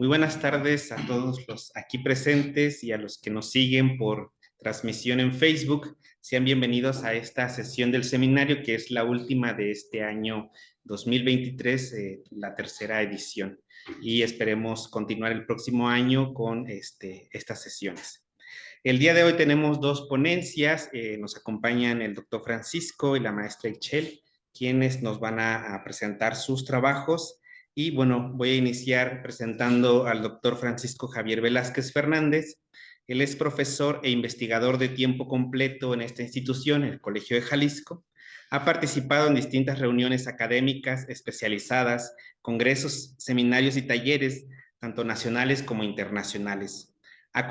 Muy buenas tardes a todos los aquí presentes y a los que nos siguen por transmisión en Facebook. Sean bienvenidos a esta sesión del seminario, que es la última de este año 2023, la tercera edición. Y esperemos continuar el próximo año con estas sesiones. El día de hoy tenemos dos ponencias. Nos acompañan el doctor Francisco y la maestra Ichel, quienes nos van a presentar sus trabajos. Y bueno, voy a iniciar presentando al doctor Francisco Javier Velázquez Fernández. Él es profesor e investigador de tiempo completo en esta institución, el Colegio de Jalisco. Ha participado en distintas reuniones académicas especializadas, congresos, seminarios y talleres, tanto nacionales como internacionales. Ha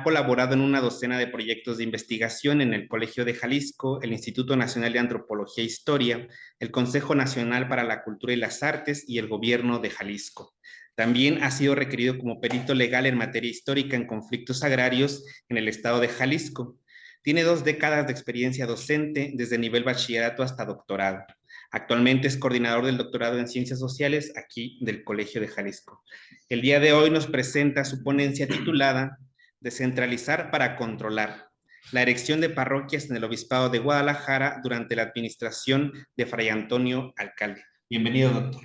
colaborado en una docena de proyectos de investigación en el Colegio de Jalisco, el Instituto Nacional de Antropología e Historia, el Consejo Nacional para la Cultura y las Artes y el Gobierno de Jalisco. También ha sido requerido como perito legal en materia histórica en conflictos agrarios en el estado de Jalisco. Tiene 2 décadas de experiencia docente desde nivel bachillerato hasta doctorado. Actualmente es coordinador del doctorado en Ciencias Sociales aquí del Colegio de Jalisco. El día de hoy nos presenta su ponencia titulada Descentralizar para controlar, la erección de parroquias en el Obispado de Guadalajara durante la administración de Fray Antonio Alcalde. Bienvenido, doctor.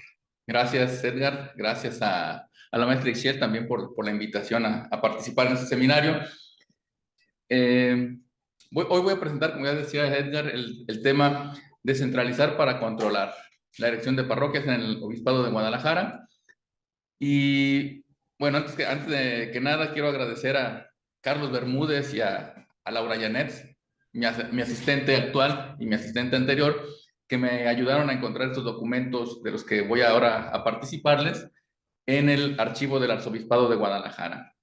Gracias, Edgar. Gracias a la maestra Ichel también por la invitación a participar en este seminario. Hoy voy a presentar, como ya decía Edgar, el tema descentralizar para controlar, la erección de parroquias en el Obispado de Guadalajara. Y bueno, antes de nada, quiero agradecer a Carlos Bermúdez y a Laura Janet, mi asistente actual y mi asistente anterior, que me ayudaron a encontrar estos documentos de los que voy ahora a participarles en el archivo del Arzobispado de Guadalajara.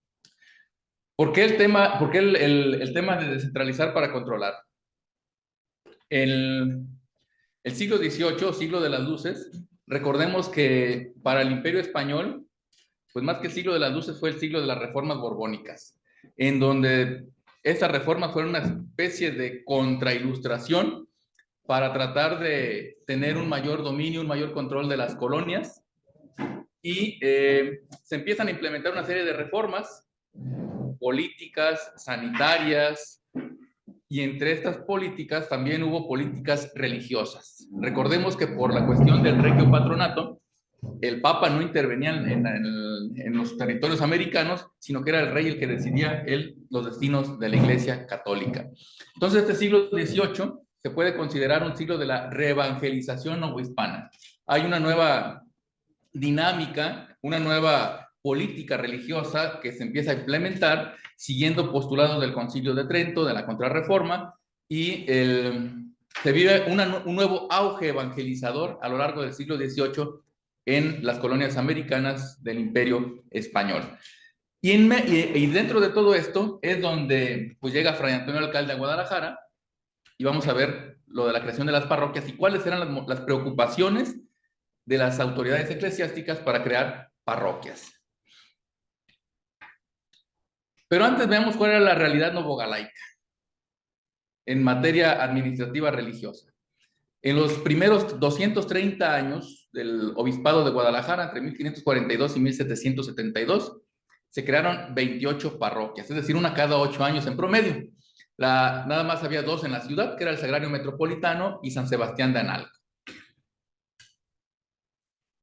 ¿Por qué el tema de descentralizar para controlar? El siglo XVIII, siglo de las luces, recordemos que para el Imperio Español, pues más que el siglo de las luces fue el siglo de las reformas borbónicas, en donde estas reformas fueron una especie de contrailustración para tratar de tener un mayor dominio, un mayor control de las colonias, y se empiezan a implementar una serie de reformas políticas, sanitarias, y entre estas políticas también hubo políticas religiosas. Recordemos que por la cuestión del regio patronato, el Papa no intervenía en los territorios americanos, sino que era el rey el que decidía los destinos de la Iglesia Católica. Entonces, este siglo XVIII se puede considerar un siglo de la reevangelización novohispana. Hay una nueva dinámica, una nueva política religiosa que se empieza a implementar siguiendo postulados del Concilio de Trento, de la Contrarreforma, y se vive un nuevo auge evangelizador a lo largo del siglo XVIII en las colonias americanas del Imperio Español. Y dentro de todo esto es donde pues llega Fray Antonio Alcalde a Guadalajara, y vamos a ver lo de la creación de las parroquias y cuáles eran las preocupaciones de las autoridades eclesiásticas para crear parroquias. Pero antes veamos cuál era la realidad novogalaica en materia administrativa religiosa. En los primeros 230 años del Obispado de Guadalajara, entre 1542 y 1772, se crearon 28 parroquias, es decir, una cada 8 años en promedio. Nada más había 2 en la ciudad, que era el Sagrario Metropolitano y San Sebastián de Analco.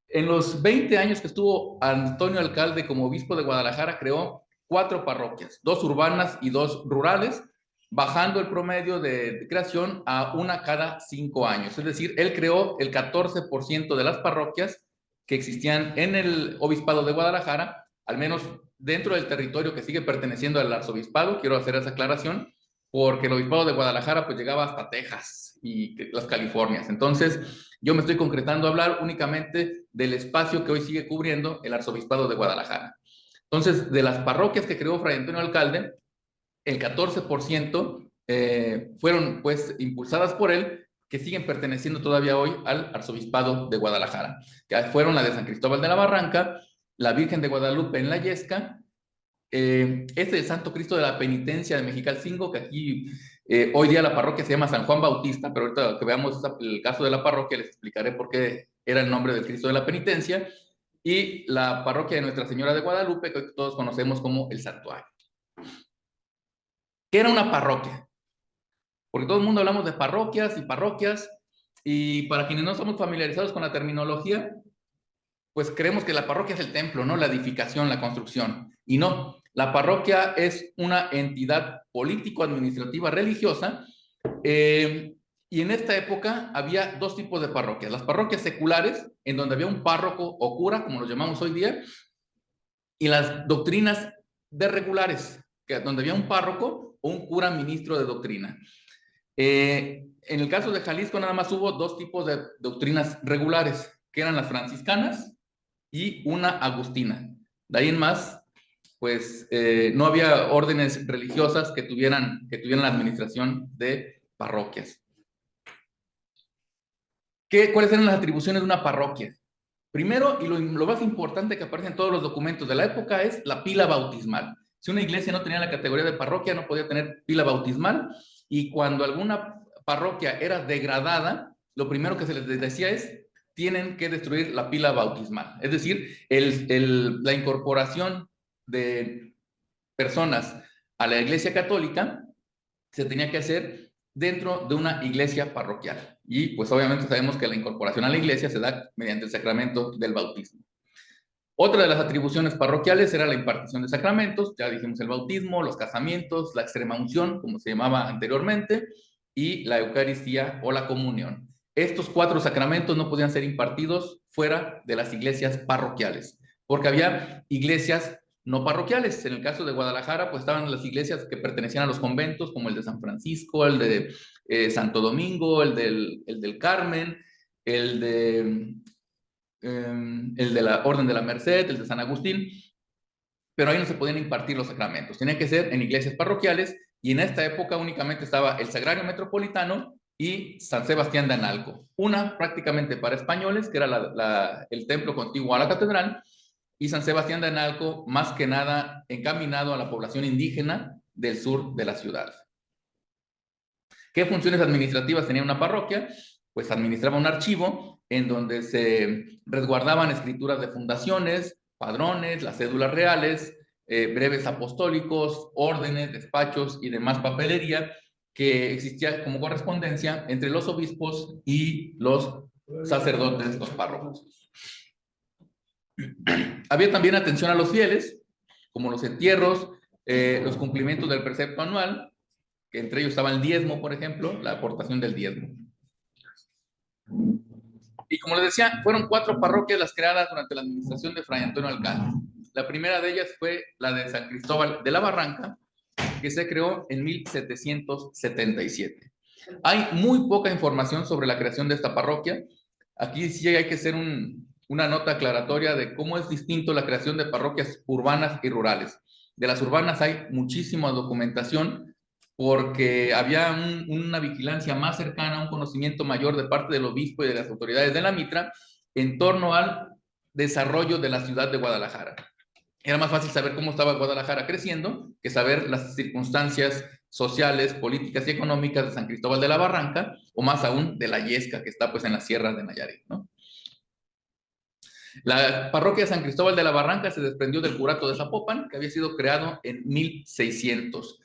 En los 20 años que estuvo Antonio Alcalde como obispo de Guadalajara, creó 4 parroquias, 2 urbanas y 2 rurales, bajando el promedio de creación a una cada 5 años. Es decir, él creó el 14% de las parroquias que existían en el obispado de Guadalajara, al menos dentro del territorio que sigue perteneciendo al arzobispado. Quiero hacer esa aclaración, porque el obispado de Guadalajara pues llegaba hasta Texas y las Californias. Entonces, yo me estoy concretando a hablar únicamente del espacio que hoy sigue cubriendo el arzobispado de Guadalajara. Entonces, de las parroquias que creó Fray Antonio Alcalde, el 14% fueron pues impulsadas por él, que siguen perteneciendo todavía hoy al arzobispado de Guadalajara, que fueron la de San Cristóbal de la Barranca, la Virgen de Guadalupe en la Yesca, el Santo Cristo de la Penitencia de Mexicalcingo, que aquí hoy día la parroquia se llama San Juan Bautista, pero ahorita que veamos el caso de la parroquia les explicaré por qué era el nombre del Cristo de la Penitencia, y la parroquia de Nuestra Señora de Guadalupe, que todos conocemos como el Santuario. ¿Qué era una parroquia? Porque todo el mundo hablamos de parroquias, y para quienes no somos familiarizados con la terminología, pues creemos que la parroquia es el templo, ¿no? La edificación, la construcción. Y no, la parroquia es una entidad político-administrativa religiosa, y en esta época había dos tipos de parroquias. Las parroquias seculares, en donde había un párroco o cura, como los llamamos hoy día, y las doctrinas de regulares, donde había un párroco o un cura ministro de doctrina. En el caso de Jalisco nada más hubo dos tipos de doctrinas regulares, que eran las franciscanas y una agustina. De ahí en más, pues no había órdenes religiosas que tuvieran la administración de parroquias. ¿Cuáles eran las atribuciones de una parroquia? Primero, y lo más importante que aparece en todos los documentos de la época, es la pila bautismal. Si una iglesia no tenía la categoría de parroquia, no podía tener pila bautismal, y cuando alguna parroquia era degradada, lo primero que se les decía es: tienen que destruir la pila bautismal. Es decir, la incorporación de personas a la iglesia católica se tenía que hacer dentro de una iglesia parroquial. Y pues obviamente sabemos que la incorporación a la iglesia se da mediante el sacramento del bautismo. Otra de las atribuciones parroquiales era la impartición de sacramentos, ya dijimos el bautismo, los casamientos, la extremaunción, como se llamaba anteriormente, y la Eucaristía o la comunión. Estos 4 sacramentos no podían ser impartidos fuera de las iglesias parroquiales, porque había iglesias no parroquiales. En el caso de Guadalajara, pues estaban las iglesias que pertenecían a los conventos, como el de San Francisco, el de Santo Domingo, el del Carmen, el de la Orden de la Merced, el de San Agustín, pero ahí no se podían impartir los sacramentos. Tenían que ser en iglesias parroquiales, y en esta época únicamente estaba el Sagrario Metropolitano y San Sebastián de Analco. Una prácticamente para españoles, que era el templo contiguo a la catedral, y San Sebastián de Analco más que nada encaminado a la población indígena del sur de la ciudad. ¿Qué funciones administrativas tenía una parroquia? Pues administraba un archivo en donde se resguardaban escrituras de fundaciones, padrones, las cédulas reales, breves apostólicos, órdenes, despachos y demás papelería que existía como correspondencia entre los obispos y los sacerdotes, los párrocos. Había también atención a los fieles, como los entierros, los cumplimientos del precepto anual, que entre ellos estaba el diezmo, por ejemplo, la aportación del diezmo. Y como les decía, fueron 4 parroquias las creadas durante la administración de Fray Antonio Alcalde. La primera de ellas fue la de San Cristóbal de la Barranca, que se creó en 1777. Hay muy poca información sobre la creación de esta parroquia. Aquí sí hay que hacer una nota aclaratoria de cómo es distinto la creación de parroquias urbanas y rurales. De las urbanas hay muchísima documentación, porque había una vigilancia más cercana, un conocimiento mayor de parte del obispo y de las autoridades de la mitra en torno al desarrollo de la ciudad de Guadalajara. Era más fácil saber cómo estaba Guadalajara creciendo que saber las circunstancias sociales, políticas y económicas de San Cristóbal de la Barranca, o más aún de la Yesca, que está pues en las sierras de Nayarit, ¿no? La parroquia de San Cristóbal de la Barranca se desprendió del curato de Zapopan, que había sido creado en 1600.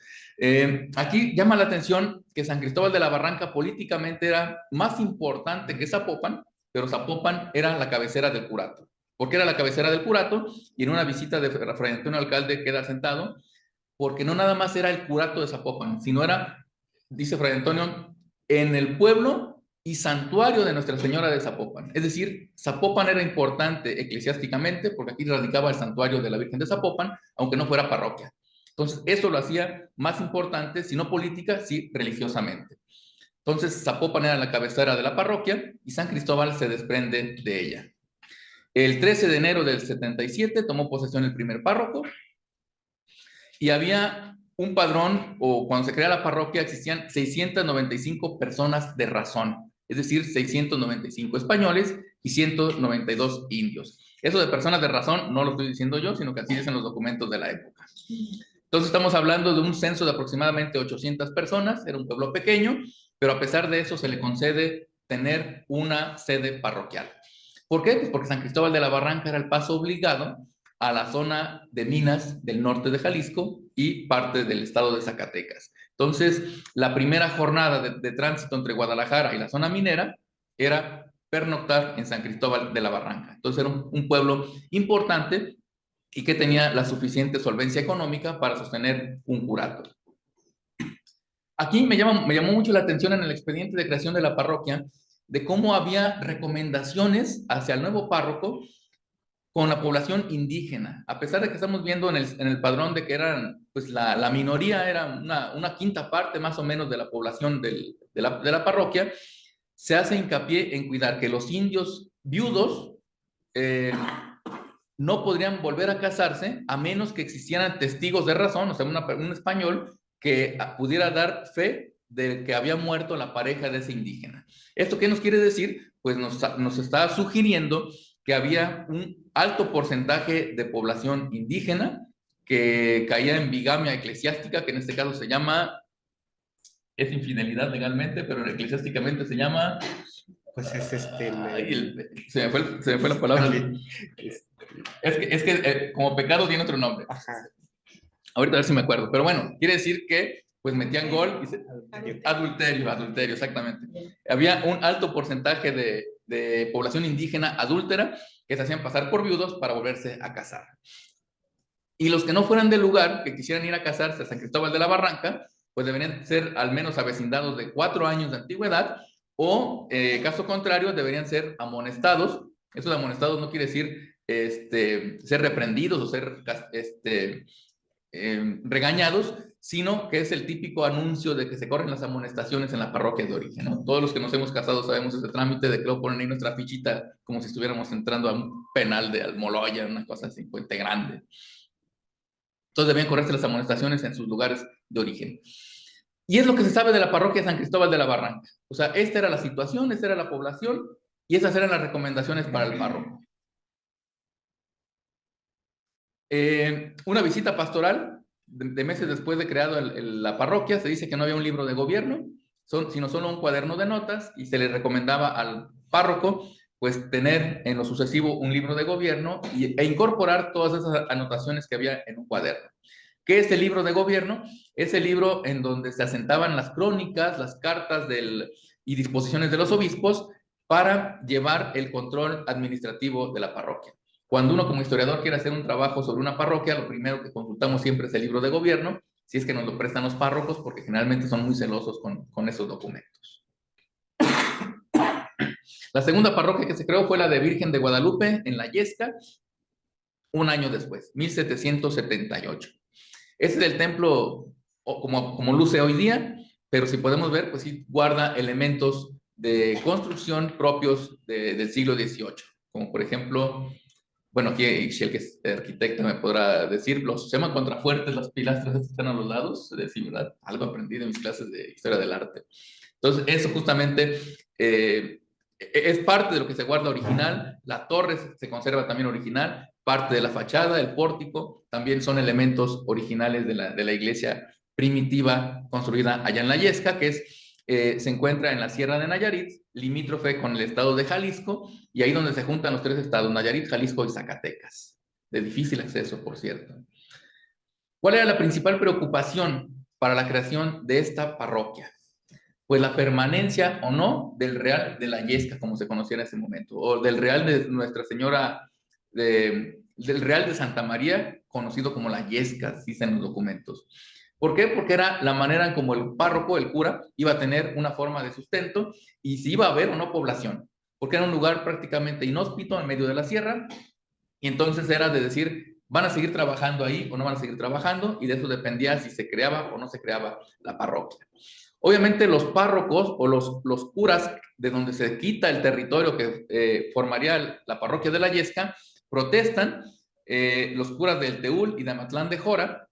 Aquí llama la atención que San Cristóbal de la Barranca políticamente era más importante que Zapopan, pero Zapopan era la cabecera del curato. ¿Por qué era la cabecera del curato? Y en una visita de Fray Antonio Alcalde queda sentado, porque no nada más era el curato de Zapopan, sino era, dice Fray Antonio, en el pueblo y santuario de Nuestra Señora de Zapopan. Es decir, Zapopan era importante eclesiásticamente, porque aquí radicaba el santuario de la Virgen de Zapopan, aunque no fuera parroquia. Entonces, eso lo hacía más importante, si no política, sí religiosamente. Entonces, Zapopan era la cabecera de la parroquia y San Cristóbal se desprende de ella. El 13 de enero del 77 tomó posesión el primer párroco, y había un padrón, o cuando se crea la parroquia existían 695 personas de razón, es decir, 695 españoles y 192 indios. Eso de personas de razón no lo estoy diciendo yo, sino que así dicen los documentos de la época. Entonces estamos hablando de un censo de aproximadamente 800 personas, era un pueblo pequeño, pero a pesar de eso se le concede tener una sede parroquial. ¿Por qué? Pues porque San Cristóbal de la Barranca era el paso obligado a la zona de minas del norte de Jalisco y parte del estado de Zacatecas. Entonces, la primera jornada de tránsito entre Guadalajara y la zona minera era pernoctar en San Cristóbal de la Barranca. Entonces, era un pueblo importante y que tenía la suficiente solvencia económica para sostener un curato. Aquí me llamó mucho la atención en el expediente de creación de la parroquia de cómo había recomendaciones hacia el nuevo párroco con la población indígena, a pesar de que estamos viendo en el padrón de que eran, pues la minoría era una quinta parte más o menos de la población de la parroquia, se hace hincapié en cuidar que los indios viudos no podrían volver a casarse a menos que existieran testigos de razón, o sea, un español que pudiera dar fe de que había muerto la pareja de ese indígena. ¿Esto qué nos quiere decir? Pues nos está sugiriendo que había un alto porcentaje de población indígena que caía en bigamia eclesiástica, que en este caso se llama, es infidelidad legalmente, pero eclesiásticamente se llama... Pues es se me fue la palabra. Es Es que como pecado tiene otro nombre. Ajá. Ahorita a ver si me acuerdo. Pero bueno, quiere decir que pues metían gol y adulterio, exactamente. Había un alto porcentaje de población indígena adúltera que se hacían pasar por viudos para volverse a casar. Y los que no fueran del lugar, que quisieran ir a casarse a San Cristóbal de la Barranca, pues deberían ser al menos avecindados de 4 años de antigüedad o, caso contrario, deberían ser amonestados. Eso de amonestados no quiere decir ser reprendidos o ser regañados, sino que es el típico anuncio de que se corren las amonestaciones en la parroquia de origen, ¿no? Todos los que nos hemos casado sabemos ese trámite de que luego ponen ahí nuestra fichita como si estuviéramos entrando a un penal de Almoloya, una cosa así, puente grande. Entonces debían correrse las amonestaciones en sus lugares de origen. Y es lo que se sabe de la parroquia de San Cristóbal de la Barranca. O sea, esta era la situación, esta era la población y esas eran las recomendaciones para el párroco. Una visita pastoral de meses después de creado la parroquia, se dice que no había un libro de gobierno, sino solo un cuaderno de notas, y se le recomendaba al párroco pues tener en lo sucesivo un libro de gobierno e incorporar todas esas anotaciones que había en un cuaderno. ¿Qué es el libro de gobierno? Es el libro en donde se asentaban las crónicas, las cartas y disposiciones de los obispos para llevar el control administrativo de la parroquia. Cuando uno como historiador quiere hacer un trabajo sobre una parroquia, lo primero que consultamos siempre es el libro de gobierno, si es que nos lo prestan los párrocos, porque generalmente son muy celosos con esos documentos. La segunda parroquia que se creó fue la de Virgen de Guadalupe, en La Yesca, un año después, 1778. Ese es el templo como luce hoy día, pero si podemos ver, pues sí guarda elementos de construcción propios del siglo XVIII, como por ejemplo, bueno, aquí si el que es arquitecto me podrá decir, se llaman contrafuertes, las pilastras están a los lados, es decir, ¿verdad? Algo aprendí de mis clases de historia del arte. Entonces, eso justamente es parte de lo que se guarda original, la torre se conserva también original, parte de la fachada, el pórtico, también son elementos originales de la iglesia primitiva construida allá en La Yesca, que se encuentra en la Sierra de Nayarit, limítrofe con el estado de Jalisco, y ahí donde se juntan los 3 estados, Nayarit, Jalisco y Zacatecas, de difícil acceso, por cierto. ¿Cuál era la principal preocupación para la creación de esta parroquia? Pues la permanencia o no del Real de La Yesca, como se conocía en ese momento, o del Real de Nuestra Señora, del Real de Santa María, conocido como La Yesca, dicen los documentos. ¿Por qué? Porque era la manera en como el párroco, el cura, iba a tener una forma de sustento y si iba a haber o no población, porque era un lugar prácticamente inhóspito en medio de la sierra, y entonces era de decir, ¿van a seguir trabajando ahí o no van a seguir trabajando? Y de eso dependía si se creaba o no se creaba la parroquia. Obviamente los párrocos o los curas de donde se quita el territorio que formaría la parroquia de La Yesca, protestan, los curas del Teúl y de Amatlán de Jora,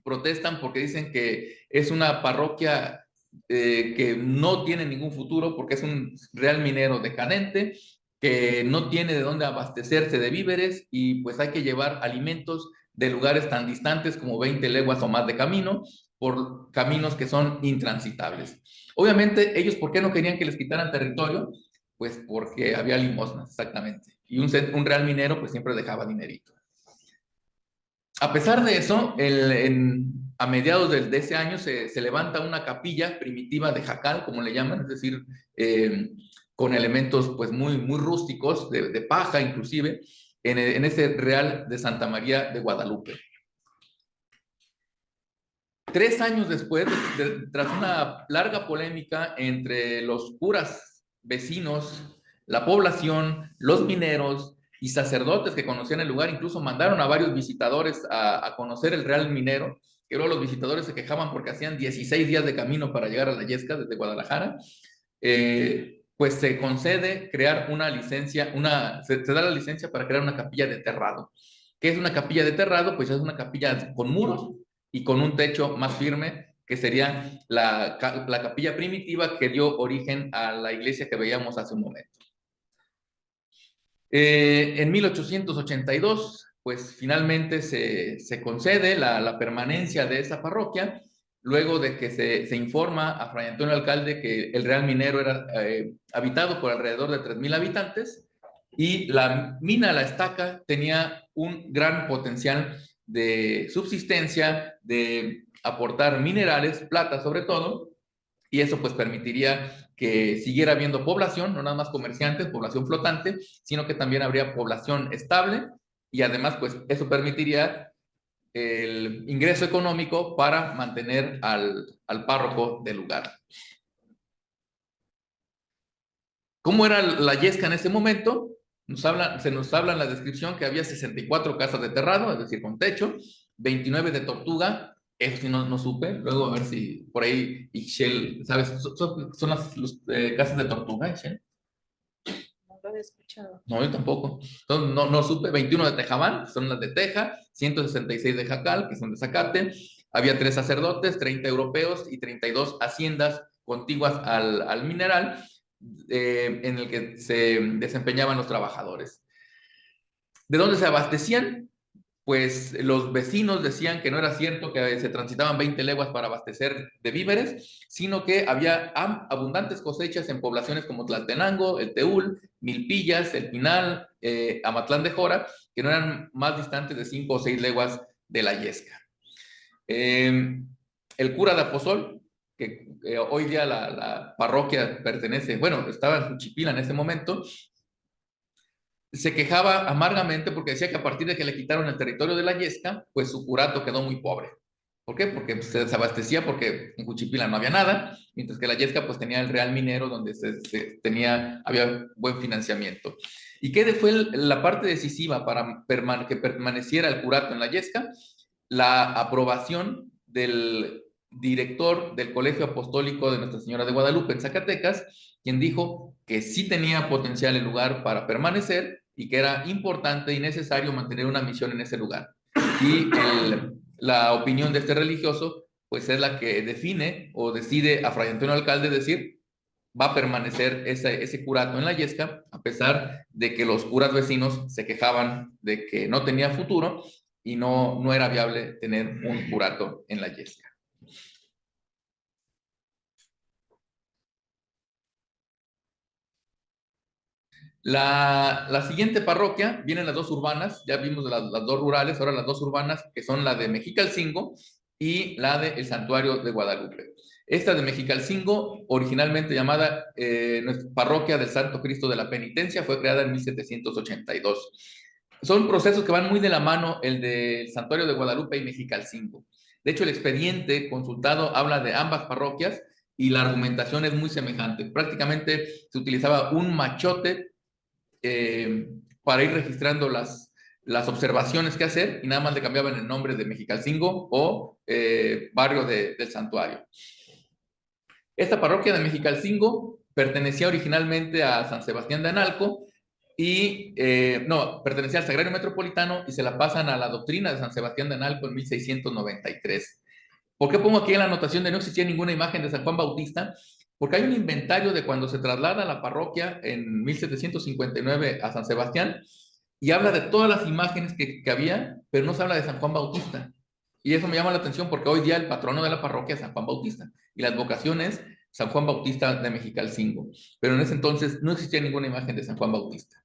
protestan porque dicen que es una parroquia que no tiene ningún futuro porque es un real minero decadente, que no tiene de dónde abastecerse de víveres y pues hay que llevar alimentos de lugares tan distantes como 20 leguas o más de camino, por caminos que son intransitables. Obviamente, ellos, ¿por qué no querían que les quitaran territorio? Pues porque había limosnas, exactamente. Y un real minero pues siempre dejaba dinerito. A pesar de eso, a mediados de ese año se levanta una capilla primitiva de jacal, como le llaman, es decir, con elementos pues muy rústicos, de paja inclusive, en ese Real de Santa María de Guadalupe. 3 años después, tras una larga polémica entre los curas vecinos, la población, los mineros y sacerdotes que conocían el lugar, incluso mandaron a varios visitadores a conocer el Real Minero, que luego los visitadores se quejaban porque hacían 16 días de camino para llegar a La Yesca desde Guadalajara. Pues se concede crear una licencia, se da la licencia para crear una capilla de terrado. ¿Qué es una capilla de terrado? Pues es una capilla con muros y con un techo más firme, que sería la capilla primitiva que dio origen a la iglesia que veíamos hace un momento. En 1882, pues finalmente se concede la permanencia de esa parroquia, luego de que se informa a Fray Antonio Alcalde que el Real Minero era habitado por alrededor de 3,000 habitantes, y la mina La Estaca tenía un gran potencial de subsistencia, de aportar minerales, plata sobre todo, y eso pues permitiría que siguiera habiendo población, no nada más comerciantes, población flotante, sino que también habría población estable, y además pues eso permitiría el ingreso económico para mantener al párroco del lugar. ¿Cómo era la Yesca en ese momento? Se nos habla en la descripción que había 64 casas de terrado, es decir, con techo, 29 de tortuga, eso sí no supe, luego a ver si por ahí Ixchel, ¿sabes? Son las casas de tortuga, Ixchel. No lo he escuchado. No, yo tampoco. Entonces, no supe. 21 de Tejabán, que son las de Teja, 166 de Jacal, que son de Zacate. Había 3 sacerdotes, 30 europeos y 32 haciendas contiguas al mineral, en el que se desempeñaban los trabajadores. ¿De dónde se abastecían? Pues los vecinos decían que no era cierto que se transitaban 20 leguas para abastecer de víveres, sino que había abundantes cosechas en poblaciones como Tlaltenango, el Teúl, Milpillas, El Pinal, Amatlán de Jora, que no eran más distantes de 5 o 6 leguas de La Yesca. El cura de Aposol, que hoy día la parroquia pertenece, bueno, estaba en Juchipila en ese momento, se quejaba amargamente porque decía que a partir de que le quitaron el territorio de La Yesca, pues su curato quedó muy pobre. ¿Por qué? Porque se desabastecía, porque en Juchipila no había nada, mientras que La Yesca pues tenía el Real Minero, donde había buen financiamiento. ¿Y qué fue la parte decisiva para que permaneciera el curato en La Yesca? La aprobación del director del Colegio Apostólico de Nuestra Señora de Guadalupe en Zacatecas, quien dijo que sí tenía potencial el lugar para permanecer y que era importante y necesario mantener una misión en ese lugar. Y la opinión de este religioso pues es la que define o decide a Fray Antonio Alcalde decir: va a permanecer ese curato en La Yesca, a pesar de que los curas vecinos se quejaban de que no tenía futuro y no era viable tener un curato en La Yesca. La siguiente parroquia, vienen las 2 urbanas, ya vimos las 2 rurales, ahora las 2 urbanas, que son la de Mexicalcingo y la de el Santuario de Guadalupe. Esta de Mexicalcingo, originalmente llamada Parroquia del Santo Cristo de la Penitencia, fue creada en 1782. Son procesos que van muy de la mano, el del Santuario de Guadalupe y Mexicalcingo. De hecho, el expediente consultado habla de ambas parroquias y la argumentación es muy semejante. Prácticamente se utilizaba un machote para ir registrando las observaciones que hacer, y nada más le cambiaban el nombre de Mexicalcingo o barrio del santuario. Esta parroquia de Mexicalcingo pertenecía originalmente a San Sebastián de Analco y pertenecía al Sagrario Metropolitano, y se la pasan a la doctrina de San Sebastián de Analco en 1693. ¿Por qué pongo aquí en la anotación de no existía ninguna imagen de San Juan Bautista? Porque hay un inventario de cuando se traslada la parroquia en 1759 a San Sebastián, y habla de todas las imágenes que había, pero no se habla de San Juan Bautista. Y eso me llama la atención porque hoy día el patrono de la parroquia es San Juan Bautista, y la advocación es San Juan Bautista de Mexicalcingo, pero en ese entonces no existía ninguna imagen de San Juan Bautista.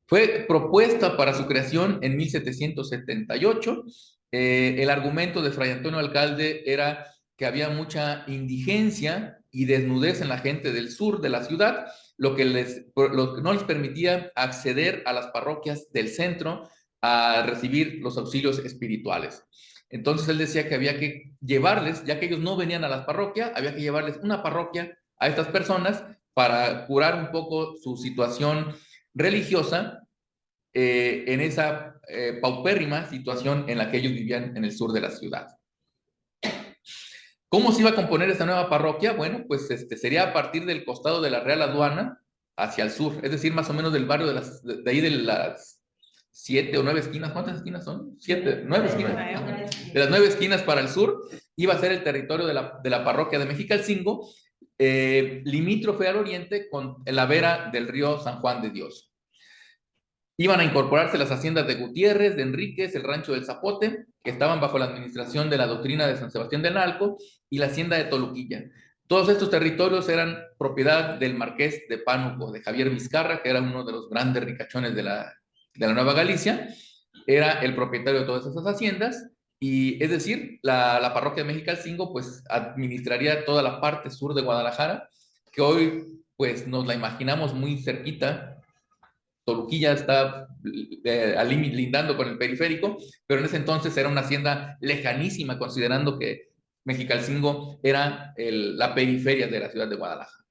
Fue propuesta para su creación en 1778. El argumento de Fray Antonio Alcalde era que había mucha indigencia y desnudez en la gente del sur de la ciudad, lo que no les permitía acceder a las parroquias del centro a recibir los auxilios espirituales. Entonces él decía que había que llevarles, ya que ellos no venían a las parroquias, había que llevarles una parroquia a estas personas para curar un poco su situación religiosa en esa paupérrima situación en la que ellos vivían en el sur de la ciudad. ¿Cómo se iba a componer esta nueva parroquia? Bueno, pues sería a partir del costado de la Real Aduana hacia el sur, es decir, más o menos del barrio de ahí de las 7 o 9 esquinas. ¿Cuántas esquinas son? 7, 9 esquinas. De las 9 esquinas para el sur iba a ser el territorio de la parroquia de Mexicalcingo, limítrofe al oriente con la vera del río San Juan de Dios. Iban a incorporarse las haciendas de Gutiérrez, de Enríquez, el rancho del Zapote, que estaban bajo la administración de la doctrina de San Sebastián del Nalco, y la hacienda de Toluquilla. Todos estos territorios eran propiedad del marqués de Pánuco, de Javier Vizcarra, que era uno de los grandes ricachones de la Nueva Galicia. Era el propietario de todas esas haciendas, y es decir, la parroquia de Mexicalcingo pues administraría toda la parte sur de Guadalajara, que hoy pues nos la imaginamos muy cerquita. Toluquilla está lindando con el periférico, pero en ese entonces era una hacienda lejanísima, considerando que Mexicalcingo era la periferia de la ciudad de Guadalajara.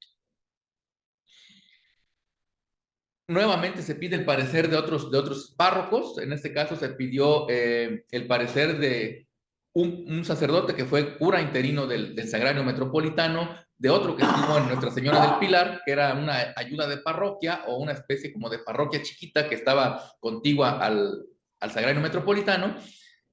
Nuevamente se pide el parecer de otros párrocos. En este caso se pidió el parecer de un sacerdote que fue cura interino del Sagrario Metropolitano, de otro que estuvo en Nuestra Señora del Pilar, que era una ayuda de parroquia o una especie como de parroquia chiquita que estaba contigua al Sagrario Metropolitano,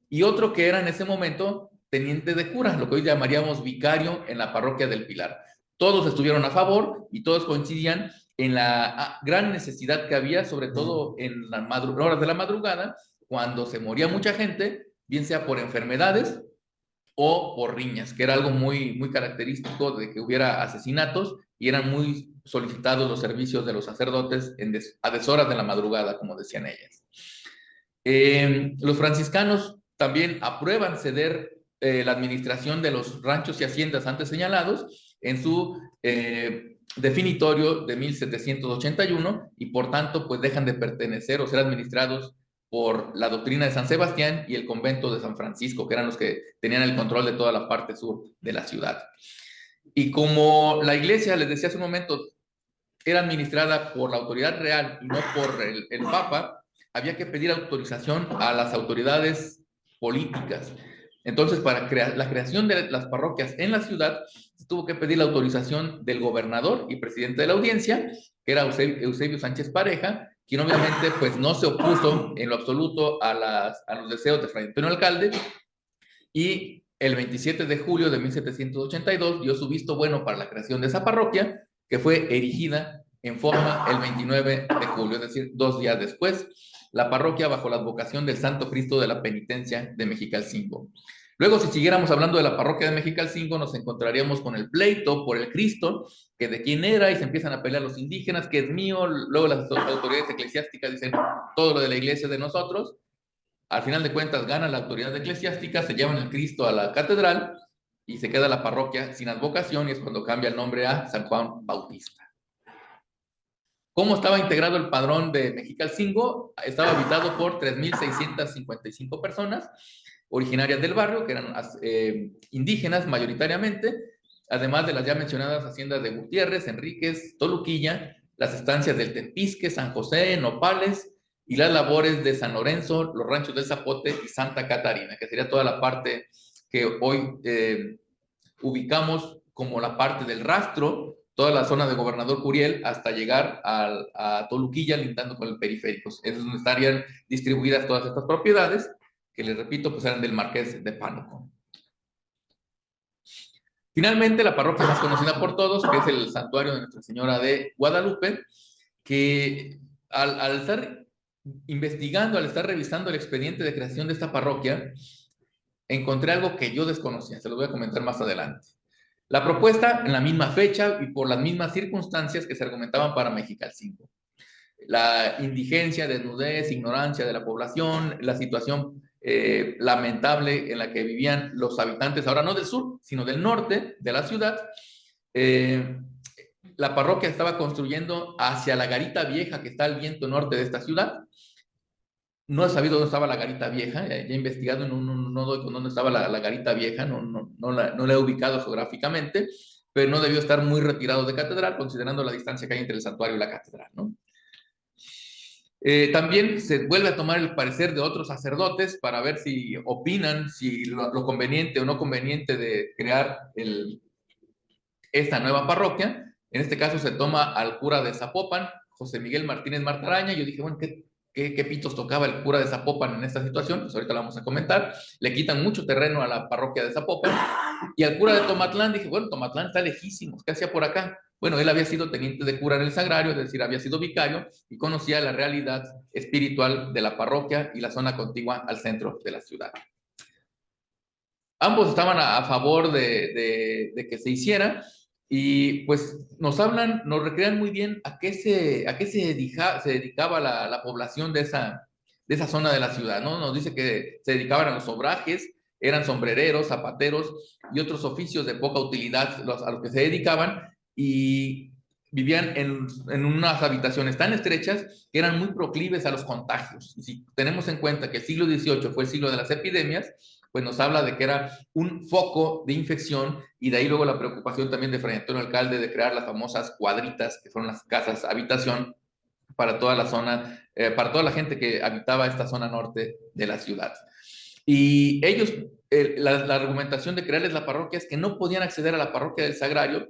y otro que era en ese momento teniente de cura, lo que hoy llamaríamos vicario en la parroquia del Pilar. Todos estuvieron a favor y todos coincidían en la gran necesidad que había, sobre todo en las horas de la madrugada, cuando se moría mucha gente, bien sea por enfermedades o por riñas, que era algo muy, muy característico de que hubiera asesinatos, y eran muy solicitados los servicios de los sacerdotes a deshoras de la madrugada, como decían ellas. Los franciscanos también aprueban ceder la administración de los ranchos y haciendas antes señalados en su definitorio de 1781, y por tanto pues dejan de pertenecer o ser administrados por la doctrina de San Sebastián y el convento de San Francisco, que eran los que tenían el control de toda la parte sur de la ciudad. Y como la iglesia, les decía hace un momento, era administrada por la autoridad real y no por el Papa, había que pedir autorización a las autoridades políticas. Entonces, para la creación de las parroquias en la ciudad, se tuvo que pedir la autorización del gobernador y presidente de la audiencia, que era Eusebio Sánchez Pareja, quien obviamente pues no se opuso en lo absoluto a los deseos de Fray Antonio Alcalde, y el 27 de julio de 1782 dio su visto bueno para la creación de esa parroquia, que fue erigida en forma el 29 de julio, es decir, 2 días después, la parroquia bajo la advocación del Santo Cristo de la Penitencia de Mexicalcingo. Luego, si siguiéramos hablando de la parroquia de Mexicalcingo, nos encontraríamos con el pleito por el Cristo, que de quién era, y se empiezan a pelear los indígenas, que es mío. Luego las autoridades eclesiásticas dicen, todo lo de la iglesia es de nosotros. Al final de cuentas gana la autoridad eclesiástica, se llevan el Cristo a la catedral y se queda la parroquia sin advocación, y es cuando cambia el nombre a San Juan Bautista. ¿Cómo estaba integrado el padrón de Mexicalcingo? Estaba habitado por 3,655 personas originarias del barrio, que eran indígenas mayoritariamente, además de las ya mencionadas haciendas de Gutiérrez, Enríquez, Toluquilla, las estancias del Tempisque, San José, Nopales, y las labores de San Lorenzo, los ranchos del Zapote y Santa Catarina, que sería toda la parte que hoy ubicamos como la parte del Rastro, toda la zona de Gobernador Curiel, hasta llegar a Toluquilla, lindando con el periférico. Es donde estarían distribuidas todas estas propiedades, que les repito, pues eran del Marqués de Pánuco. Finalmente, la parroquia más conocida por todos, que es el Santuario de Nuestra Señora de Guadalupe, que al estar investigando, al estar revisando el expediente de creación de esta parroquia, encontré algo que yo desconocía, se lo voy a comentar más adelante. La propuesta en la misma fecha y por las mismas circunstancias que se argumentaban para Mexicalcingo. La indigencia, desnudez, ignorancia de la población, la situación lamentable en la que vivían los habitantes, ahora no del sur, sino del norte de la ciudad. La parroquia estaba construyendo hacia la garita vieja que está al viento norte de esta ciudad. No he sabido dónde estaba la garita vieja, ya he investigado, no doy con dónde estaba la garita vieja, no la he ubicado geográficamente, pero no debió estar muy retirado de catedral, considerando la distancia que hay entre el santuario y la catedral, ¿no? También se vuelve a tomar el parecer de otros sacerdotes para ver si opinan si lo conveniente o no conveniente de crear esta nueva parroquia. En este caso se toma al cura de Zapopan, José Miguel Martínez Martaraña. Yo dije, bueno, ¿qué pitos tocaba el cura de Zapopan en esta situación? Pues ahorita lo vamos a comentar. Le quitan mucho terreno a la parroquia de Zapopan. Y al cura de Tomatlán dije, bueno, Tomatlán está lejísimo, ¿qué hacía por acá? Bueno, él había sido teniente de cura en el Sagrario, es decir, había sido vicario y conocía la realidad espiritual de la parroquia y la zona contigua al centro de la ciudad. Ambos estaban a favor de que se hiciera y pues nos recrean muy bien a qué se dedicaba la población de esa zona de la ciudad, ¿no? Nos dice que se dedicaban a los obrajes, eran sombrereros, zapateros y otros oficios de poca utilidad a los que se dedicaban y vivían en unas habitaciones tan estrechas que eran muy proclives a los contagios. Y si tenemos en cuenta que el siglo XVIII fue el siglo de las epidemias, pues nos habla de que era un foco de infección y de ahí luego la preocupación también de Fray Antonio Alcalde de crear las famosas cuadritas, que fueron las casas habitación para toda la zona, para toda la gente que habitaba esta zona norte de la ciudad. Y ellos, la argumentación de crearles la parroquia es que no podían acceder a la parroquia del Sagrario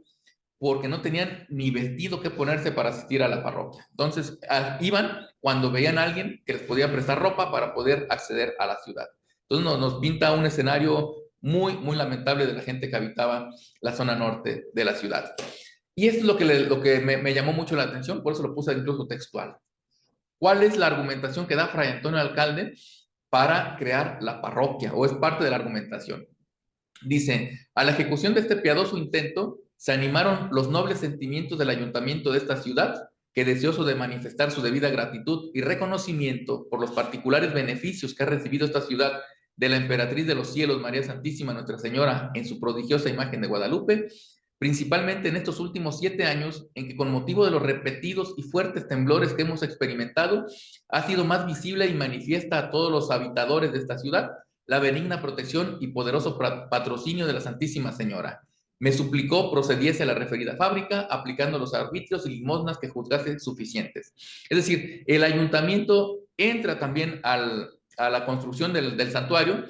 porque no tenían ni vestido que ponerse para asistir a la parroquia. Entonces, iban cuando veían a alguien que les podía prestar ropa para poder acceder a la ciudad. Entonces, nos pinta un escenario muy, muy lamentable de la gente que habitaba la zona norte de la ciudad. Y esto es lo que me llamó mucho la atención, por eso lo puse incluso textual. ¿Cuál es la argumentación que da Fray Antonio Alcalde para crear la parroquia? ¿O es parte de la argumentación? Dice, a la ejecución de este piadoso intento se animaron los nobles sentimientos del ayuntamiento de esta ciudad, que deseoso de manifestar su debida gratitud y reconocimiento por los particulares beneficios que ha recibido esta ciudad de la emperatriz de los cielos, María Santísima Nuestra Señora, en su prodigiosa imagen de Guadalupe, principalmente en estos últimos 7 años, en que con motivo de los repetidos y fuertes temblores que hemos experimentado, ha sido más visible y manifiesta a todos los habitadores de esta ciudad la benigna protección y poderoso patrocinio de la Santísima Señora. Me suplicó procediese a la referida fábrica, aplicando los arbitrios y limosnas que juzgase suficientes. Es decir, el ayuntamiento entra también a la construcción del santuario,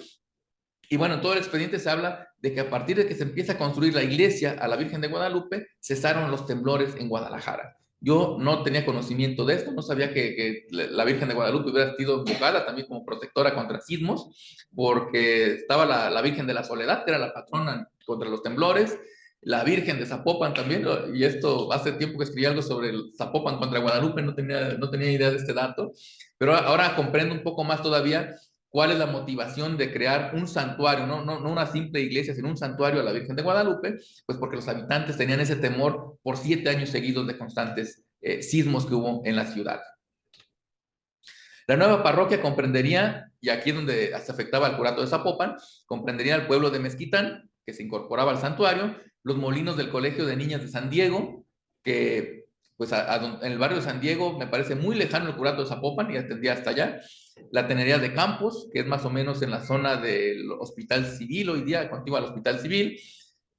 y bueno, en todo el expediente se habla de que a partir de que se empieza a construir la iglesia a la Virgen de Guadalupe, cesaron los temblores en Guadalajara. Yo no tenía conocimiento de esto, no sabía que la Virgen de Guadalupe hubiera sido invocada también como protectora contra sismos, porque estaba la Virgen de la Soledad, que era la patrona contra los temblores, la Virgen de Zapopan también, y esto hace tiempo que escribí algo sobre el Zapopan contra Guadalupe, no tenía idea de este dato, pero ahora comprendo un poco más todavía cuál es la motivación de crear un santuario, no una simple iglesia, sino un santuario a la Virgen de Guadalupe, pues porque los habitantes tenían ese temor por 7 años seguidos de constantes sismos que hubo en la ciudad. La nueva parroquia comprendería, y aquí es donde se afectaba al curato de Zapopan, comprendería el pueblo de Mezquitán, que se incorporaba al santuario, los molinos del Colegio de Niñas de San Diego, que pues en el barrio de San Diego me parece muy lejano el curato de Zapopan y atendía hasta allá, la tenería de Campos, que es más o menos en la zona del Hospital Civil, hoy día contigua al Hospital Civil,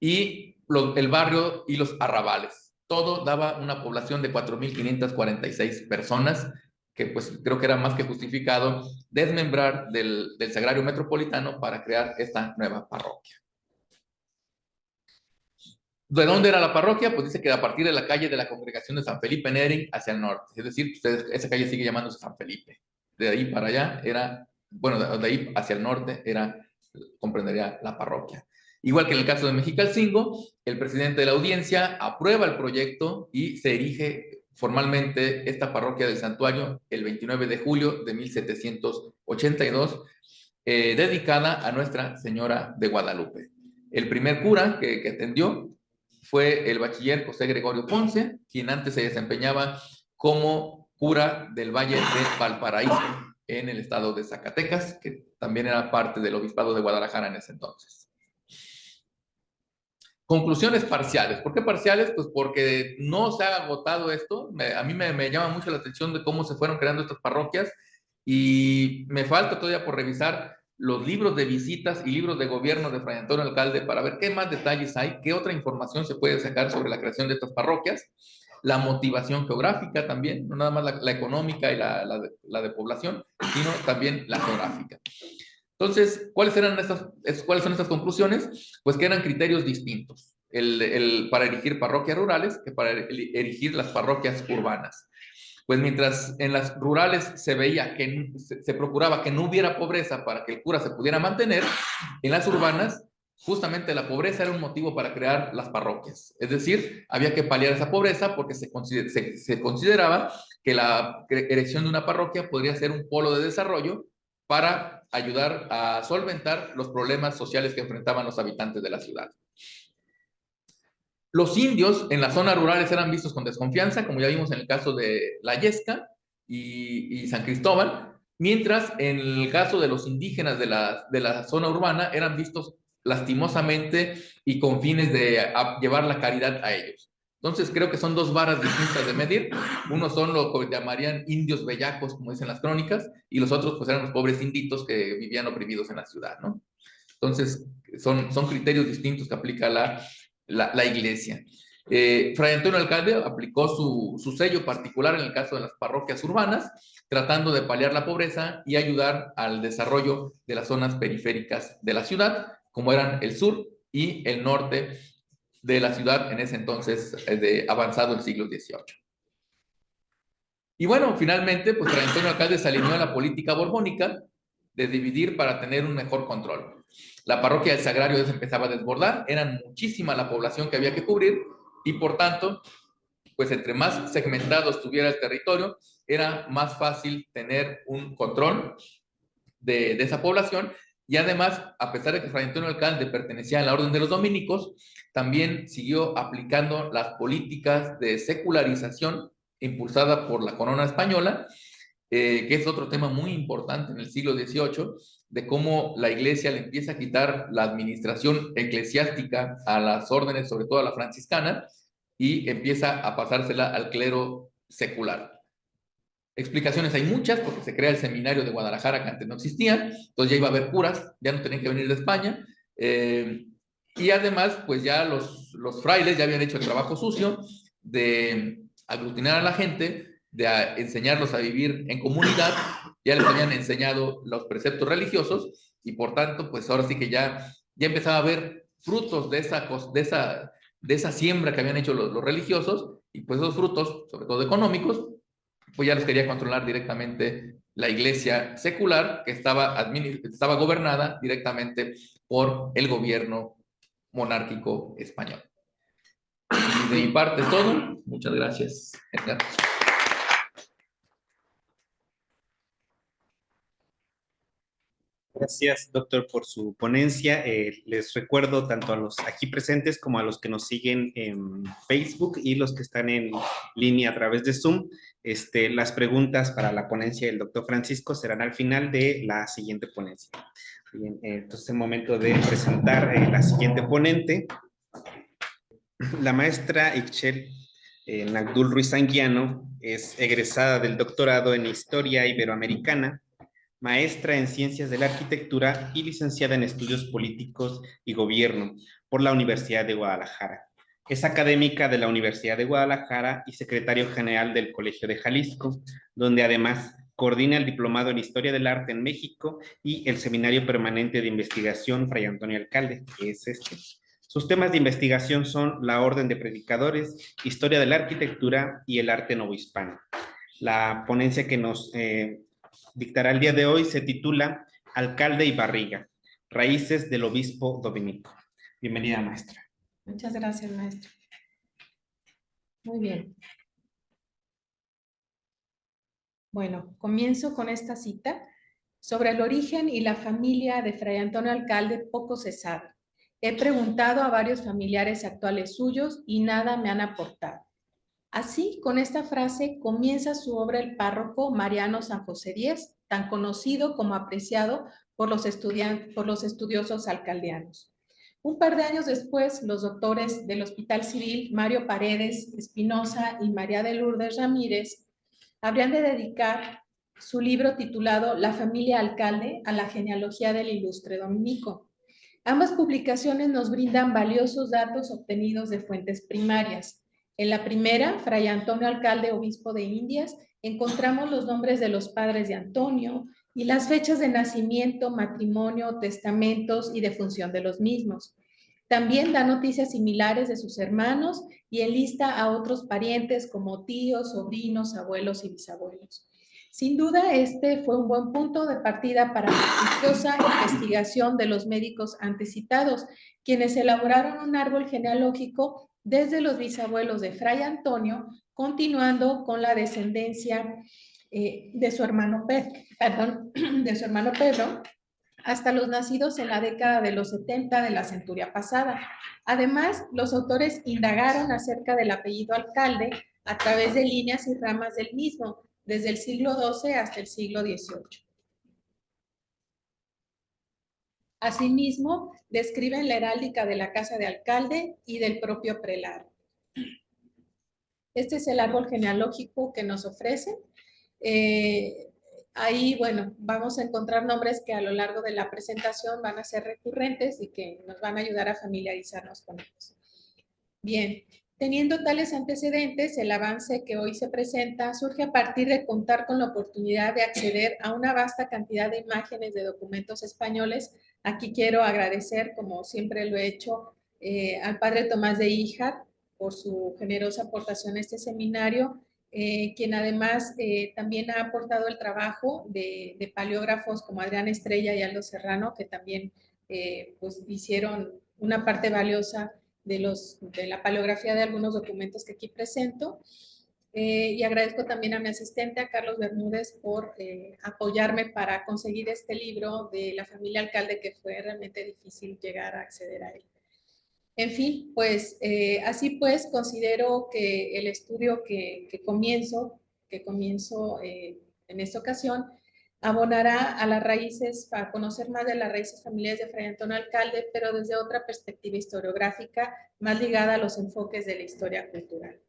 y el barrio y los arrabales. Todo daba una población de 4.546 personas, que pues creo que era más que justificado desmembrar del Sagrario Metropolitano para crear esta nueva parroquia. ¿De dónde era la parroquia? Pues dice que a partir de la calle de la Congregación de San Felipe Neri hacia el norte, es decir, esa calle sigue llamándose San Felipe. De ahí para allá era, bueno, de ahí hacia el norte comprendería la parroquia. Igual que en el caso de Mexicalcingo, el presidente de la audiencia aprueba el proyecto y se erige formalmente esta parroquia del santuario el 29 de julio de 1782, dedicada a Nuestra Señora de Guadalupe. El primer cura que atendió fue el bachiller José Gregorio Ponce, quien antes se desempeñaba como cura del Valle de Valparaíso, en el estado de Zacatecas, que también era parte del obispado de Guadalajara en ese entonces. Conclusiones parciales. ¿Por qué parciales? Pues porque no se ha agotado esto. A mí me llama mucho la atención de cómo se fueron creando estas parroquias y me falta todavía por revisar los libros de visitas y libros de gobierno de Fray Antonio Alcalde para ver qué más detalles hay, qué otra información se puede sacar sobre la creación de estas parroquias, la motivación geográfica también, no nada más la económica y la de población, sino también la geográfica. Entonces, ¿cuáles son estas conclusiones? Pues que eran criterios distintos para erigir parroquias rurales que para erigir las parroquias urbanas. Pues mientras en las rurales se veía que se procuraba que no hubiera pobreza para que el cura se pudiera mantener, en las urbanas justamente la pobreza era un motivo para crear las parroquias. Es decir, había que paliar esa pobreza porque se consideraba que la erección de una parroquia podría ser un polo de desarrollo para ayudar a solventar los problemas sociales que enfrentaban los habitantes de la ciudad. Los indios en las zonas rurales eran vistos con desconfianza, como ya vimos en el caso de La Yesca y San Cristóbal, mientras en el caso de los indígenas de la zona urbana eran vistos lastimosamente y con fines de llevar la caridad a ellos. Entonces creo que son dos varas distintas de medir. Unos son lo que llamarían indios bellacos, como dicen las crónicas, y los otros pues eran los pobres inditos que vivían oprimidos en la ciudad, ¿no? Entonces son criterios distintos que aplica la iglesia. Fray Antonio Alcalde aplicó su sello particular en el caso de las parroquias urbanas, tratando de paliar la pobreza y ayudar al desarrollo de las zonas periféricas de la ciudad, como eran el sur y el norte de la ciudad en ese entonces avanzado el siglo XVIII. Y bueno, finalmente, pues Fray Antonio Alcalde se alineó a la política borbónica de dividir para tener un mejor control. La parroquia del Sagrario ya se empezaba a desbordar, era muchísima la población que había que cubrir y por tanto, pues entre más segmentado estuviera el territorio, era más fácil tener un control de esa población. Y además, a pesar de que Fray Antonio Alcalde pertenecía a la Orden de los Dominicos, también siguió aplicando las políticas de secularización impulsada por la corona española, que es otro tema muy importante en el siglo XVIII, de cómo la iglesia le empieza a quitar la administración eclesiástica a las órdenes, sobre todo a la franciscana, y empieza a pasársela al clero secular. Explicaciones hay muchas, porque se crea el seminario de Guadalajara que antes no existía, entonces ya iba a haber curas, ya no tenían que venir de España, y además, pues ya los frailes ya habían hecho el trabajo sucio de aglutinar a la gente, de enseñarlos a vivir en comunidad, ya les habían enseñado los preceptos religiosos, y por tanto, pues ahora sí que ya empezaba a haber frutos de esa siembra que habían hecho los religiosos, y pues esos frutos, sobre todo económicos, pues ya los quería controlar directamente la iglesia secular, que estaba gobernada directamente por el gobierno monárquico español. Y de mi parte es todo. Muchas gracias, Edgar. Gracias, doctor, por su ponencia. Les recuerdo tanto a los aquí presentes como a los que nos siguen en Facebook y los que están en línea a través de Zoom. Las preguntas para la ponencia del doctor Francisco serán al final de la siguiente ponencia. Bien, entonces es el momento de presentar la siguiente ponente. La maestra Ixchel Nagdul Ruiz Anguiano es egresada del doctorado en Historia Iberoamericana, maestra en Ciencias de la Arquitectura y licenciada en Estudios Políticos y Gobierno por la Universidad de Guadalajara. Es académica de la Universidad de Guadalajara y secretario general del Colegio de Jalisco, donde además coordina el Diplomado en Historia del Arte en México y el Seminario Permanente de Investigación Fray Antonio Alcalde, que es este. Sus temas de investigación son la Orden de Predicadores, Historia de la Arquitectura y el Arte Novohispano. La ponencia que nos dictará el día de hoy se titula Alcalde y Barriga, raíces del obispo dominico. Bienvenida, maestra. Muchas gracias, maestro. Muy bien. Bueno, comienzo con esta cita. Sobre el origen y la familia de Fray Antonio Alcalde poco se sabe. He preguntado a varios familiares actuales suyos y nada me han aportado. Así, con esta frase comienza su obra el párroco Mariano San José Díez, tan conocido como apreciado por los estudiosos alcaldianos. Un par de años después, los doctores del Hospital Civil, Mario Paredes Espinosa y María de Lourdes Ramírez, habrían de dedicar su libro titulado La familia alcalde a la genealogía del ilustre dominico. Ambas publicaciones nos brindan valiosos datos obtenidos de fuentes primarias. En la primera, Fray Antonio Alcalde, obispo de Indias, encontramos los nombres de los padres de Antonio y las fechas de nacimiento, matrimonio, testamentos y defunción de los mismos. También da noticias similares de sus hermanos y enlista a otros parientes como tíos, sobrinos, abuelos y bisabuelos. Sin duda, este fue un buen punto de partida para la minuciosa investigación de los médicos antecitados, quienes elaboraron un árbol genealógico desde los bisabuelos de Fray Antonio, continuando con la descendencia de su hermano Pedro, hasta los nacidos en la década de los 70 de la centuria pasada. Además, los autores indagaron acerca del apellido alcalde a través de líneas y ramas del mismo, desde el siglo XII hasta el siglo XVIII. Asimismo, describen la heráldica de la casa de alcalde y del propio prelado. Este es el árbol genealógico que nos ofrecen. Ahí, bueno, vamos a encontrar nombres que a lo largo de la presentación van a ser recurrentes y que nos van a ayudar a familiarizarnos con ellos. Bien, teniendo tales antecedentes, el avance que hoy se presenta surge a partir de contar con la oportunidad de acceder a una vasta cantidad de imágenes de documentos españoles. Aquí quiero agradecer, como siempre lo he hecho, al padre Tomás de Híjar por su generosa aportación a este seminario, quien además también ha aportado el trabajo de paleógrafos como Adrián Estrella y Aldo Serrano, que también pues hicieron una parte valiosa de la paleografía de algunos documentos que aquí presento. Y agradezco también a mi asistente, a Carlos Bermúdez, por apoyarme para conseguir este libro de la familia alcalde, que fue realmente difícil llegar a acceder a él. En fin, pues así pues considero que el estudio que comienzo en esta ocasión abonará a las raíces, para conocer más de las raíces familiares de Fray Antonio Alcalde, pero desde otra perspectiva historiográfica más ligada a los enfoques de la historia cultural.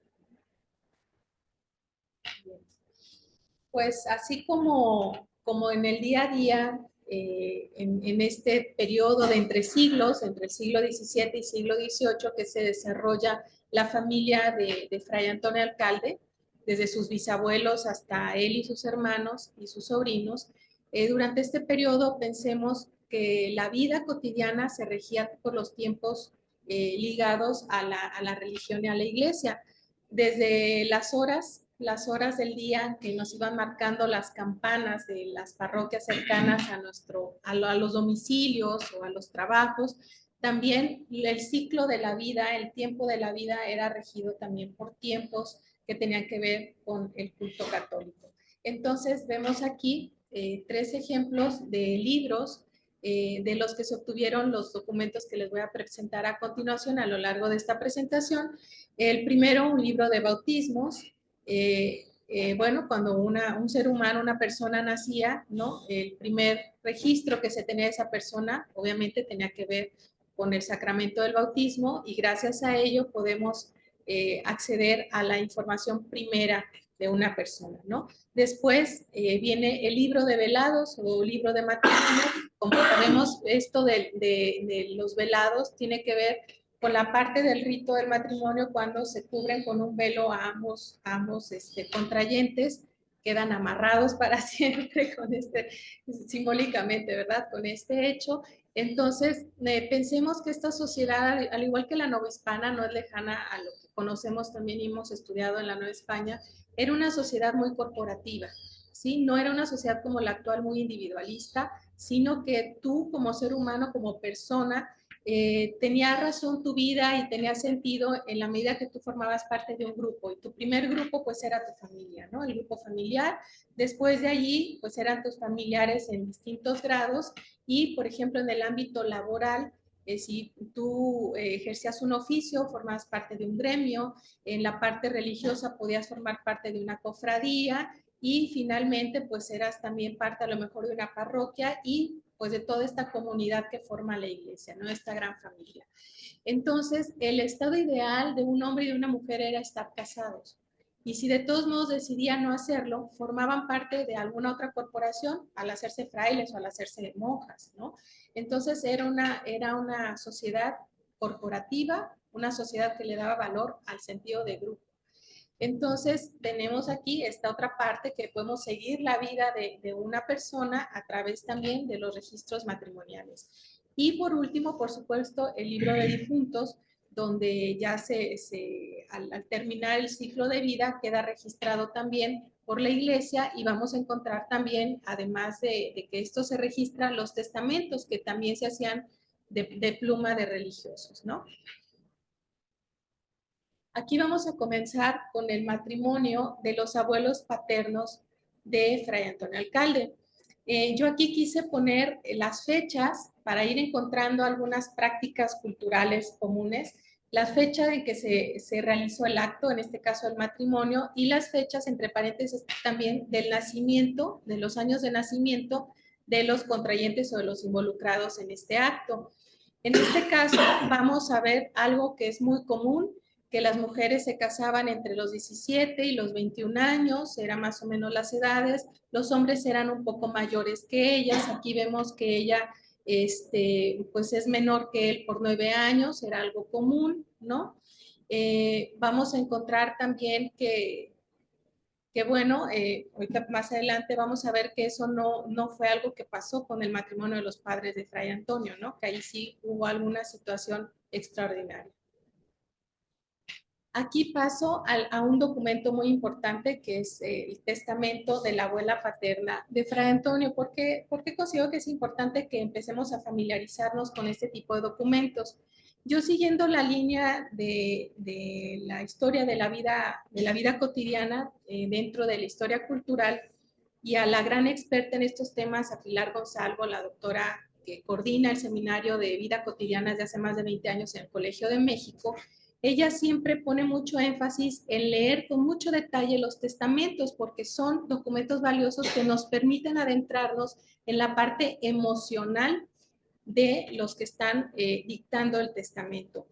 Pues así como en el día a día, en este periodo de entre siglos, entre el siglo XVII y siglo XVIII, que se desarrolla la familia de Fray Antonio Alcalde, desde sus bisabuelos hasta él y sus hermanos y sus sobrinos. Durante este periodo pensemos que la vida cotidiana se regía por los tiempos ligados a la religión y a la iglesia. Desde las horas del día que nos iban marcando las campanas de las parroquias cercanas a los domicilios o a los trabajos, también el ciclo de la vida, el tiempo de la vida era regido también por tiempos que tenían que ver con el culto católico. Entonces vemos aquí 3 ejemplos de libros de los que se obtuvieron los documentos que les voy a presentar a continuación a lo largo de esta presentación. El primero, un libro de bautismos. Bueno, cuando un ser humano, una persona nacía, ¿no? El primer registro que se tenía de esa persona, obviamente tenía que ver con el sacramento del bautismo, y gracias a ello podemos acceder a la información primera de una persona, ¿no? Después viene el libro de velados o libro de matrimonio. Como sabemos, esto de los velados tiene que ver con la parte del rito del matrimonio, cuando se cubren con un velo a ambos contrayentes, quedan amarrados para siempre con simbólicamente, ¿verdad? Con este hecho. Entonces, pensemos que esta sociedad, al igual que la Nueva Hispana, no es lejana a lo que conocemos también y hemos estudiado en la Nueva España, era una sociedad muy corporativa, ¿sí? No era una sociedad como la actual, muy individualista, sino que tú como ser humano, como persona, tenía razón tu vida y tenía sentido en la medida que tú formabas parte de un grupo, y tu primer grupo pues era tu familia, ¿no? El grupo familiar. Después de allí pues eran tus familiares en distintos grados, y por ejemplo en el ámbito laboral Si tú ejercías un oficio, formabas parte de un gremio, en la parte religiosa podías formar parte de una cofradía y finalmente pues eras también parte a lo mejor de una parroquia y pues de toda esta comunidad que forma la iglesia, ¿no? Esta gran familia. Entonces, el estado ideal de un hombre y de una mujer era estar casados. Y si de todos modos decidían no hacerlo, formaban parte de alguna otra corporación al hacerse frailes o al hacerse monjas, ¿no? Entonces era una sociedad corporativa, una sociedad que le daba valor al sentido de grupo. Entonces tenemos aquí esta otra parte que podemos seguir la vida de una persona a través también de los registros matrimoniales. Y por último, por supuesto, el libro de difuntos, donde ya al terminar el ciclo de vida queda registrado también por la iglesia y vamos a encontrar también, además de que esto se registra, los testamentos que también se hacían de pluma de religiosos, ¿no? Aquí vamos a comenzar con el matrimonio de los abuelos paternos de Fray Antonio Alcalde. Yo aquí quise poner las fechas para ir encontrando algunas prácticas culturales comunes, la fecha en que se realizó el acto, en este caso el matrimonio, y las fechas, entre paréntesis, también del nacimiento, de los años de nacimiento de los contrayentes o de los involucrados en este acto. En este caso vamos a ver algo que es muy común, que las mujeres se casaban entre los 17 y los 21 años, eran más o menos las edades, los hombres eran un poco mayores que ellas, aquí vemos que ella pues es menor que él por 9 años, era algo común, ¿no? Vamos a encontrar también que bueno, ahorita más adelante vamos a ver que eso no fue algo que pasó con el matrimonio de los padres de Fray Antonio, ¿no? Que ahí sí hubo alguna situación extraordinaria. Aquí paso a un documento muy importante que es el testamento de la abuela paterna de Fray Antonio. ¿Por qué considero que es importante que empecemos a familiarizarnos con este tipo de documentos? Yo siguiendo la línea de la historia de la vida cotidiana dentro de la historia cultural y a la gran experta en estos temas, a Pilar Gonzalo, la doctora que coordina el seminario de vida cotidiana desde hace más de 20 años en el Colegio de México, ella siempre pone mucho énfasis en leer con mucho detalle los testamentos porque son documentos valiosos que nos permiten adentrarnos en la parte emocional de los que están dictando el testamento.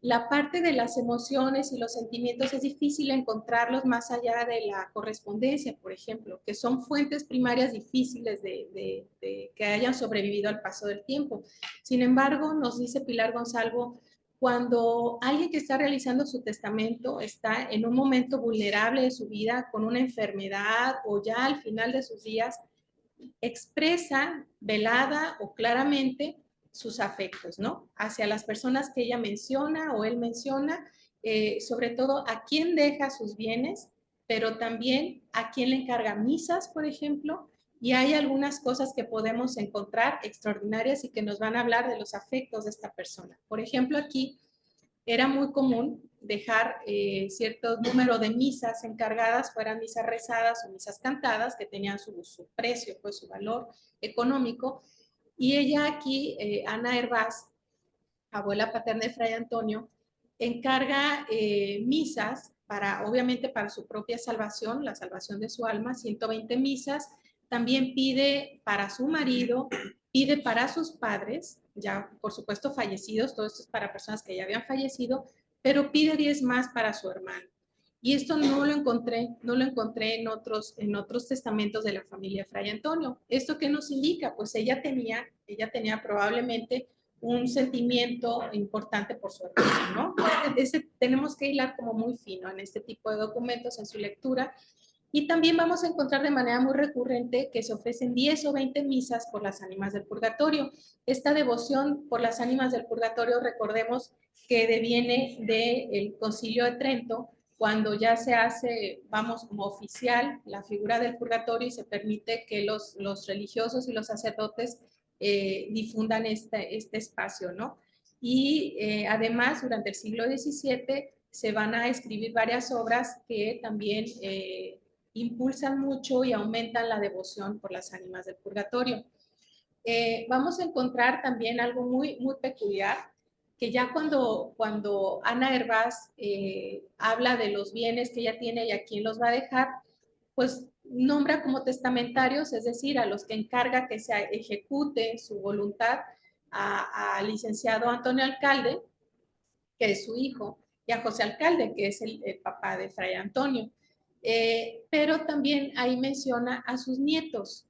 La parte de las emociones y los sentimientos es difícil encontrarlos más allá de la correspondencia, por ejemplo, que son fuentes primarias difíciles de que hayan sobrevivido al paso del tiempo. Sin embargo, nos dice Pilar Gonzalo, cuando alguien que está realizando su testamento está en un momento vulnerable de su vida, con una enfermedad o ya al final de sus días, expresa velada o claramente sus afectos, ¿no? Hacia las personas que ella menciona o él menciona, sobre todo a quién deja sus bienes, pero también a quién le encarga misas, por ejemplo, y hay algunas cosas que podemos encontrar extraordinarias y que nos van a hablar de los afectos de esta persona. Por ejemplo, aquí era muy común dejar cierto número de misas encargadas, fueran misas rezadas o misas cantadas, que tenían su precio, pues su valor económico. Y ella aquí, Ana Hervás, abuela paterna de Fray Antonio, encarga misas obviamente para su propia salvación, la salvación de su alma, 120 misas. También pide para su marido, pide para sus padres, ya por supuesto fallecidos, todo esto es para personas que ya habían fallecido, pero pide 10 más para su hermano. Y esto no lo encontré en otros testamentos de la familia Fray Antonio. ¿Esto qué nos indica? Pues ella tenía probablemente un sentimiento importante por su hermano, ¿no? Tenemos que hilar como muy fino en este tipo de documentos, en su lectura. Y también vamos a encontrar de manera muy recurrente que se ofrecen 10 o 20 misas por las ánimas del purgatorio. Esta devoción por las ánimas del purgatorio, recordemos que deviene del Concilio de Trento, cuando ya se hace, vamos, como oficial la figura del purgatorio y se permite que los religiosos y los sacerdotes difundan este espacio, ¿no? Y además, durante el siglo XVII se van a escribir varias obras que también impulsan mucho y aumentan la devoción por las ánimas del purgatorio. vamos a encontrar también algo muy, muy peculiar, que ya cuando Ana Hervás habla de los bienes que ella tiene y a quién los va a dejar, pues nombra como testamentarios, es decir, a los que encarga que se ejecute su voluntad al licenciado Antonio Alcalde, que es su hijo, y a José Alcalde, que es el papá de Fray Antonio. Pero también ahí menciona a sus nietos.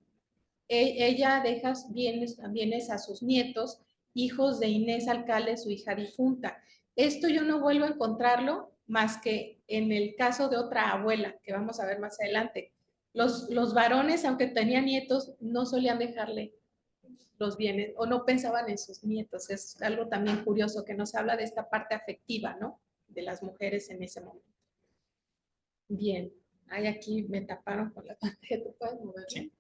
Ella deja bienes a sus nietos, hijos de Inés Alcalde, su hija difunta. Esto yo no vuelvo a encontrarlo más que en el caso de otra abuela, que vamos a ver más adelante. Los varones, aunque tenían nietos, no solían dejarle los bienes o no pensaban en sus nietos. Es algo también curioso que nos habla de esta parte afectiva, ¿no? De las mujeres en ese momento. Bien, ahí aquí me taparon con la pantalla, ¿tú puedes moverlo? Sí.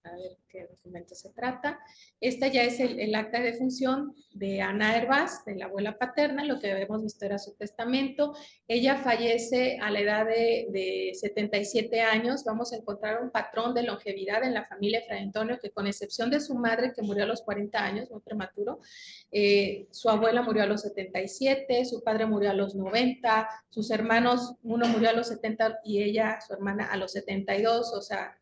A ver qué documento se trata. Esta ya es el acta de defunción de Ana Hervás, de la abuela paterna. Lo que habíamos visto era su testamento. Ella fallece a la edad de 77 años. Vamos a encontrar un patrón de longevidad en la familia Fray Antonio, que con excepción de su madre, que murió a los 40 años, muy prematuro, su abuela murió a los 77, su padre murió a los 90, sus hermanos, uno murió a los 70 y ella, su hermana, a los 72, o sea,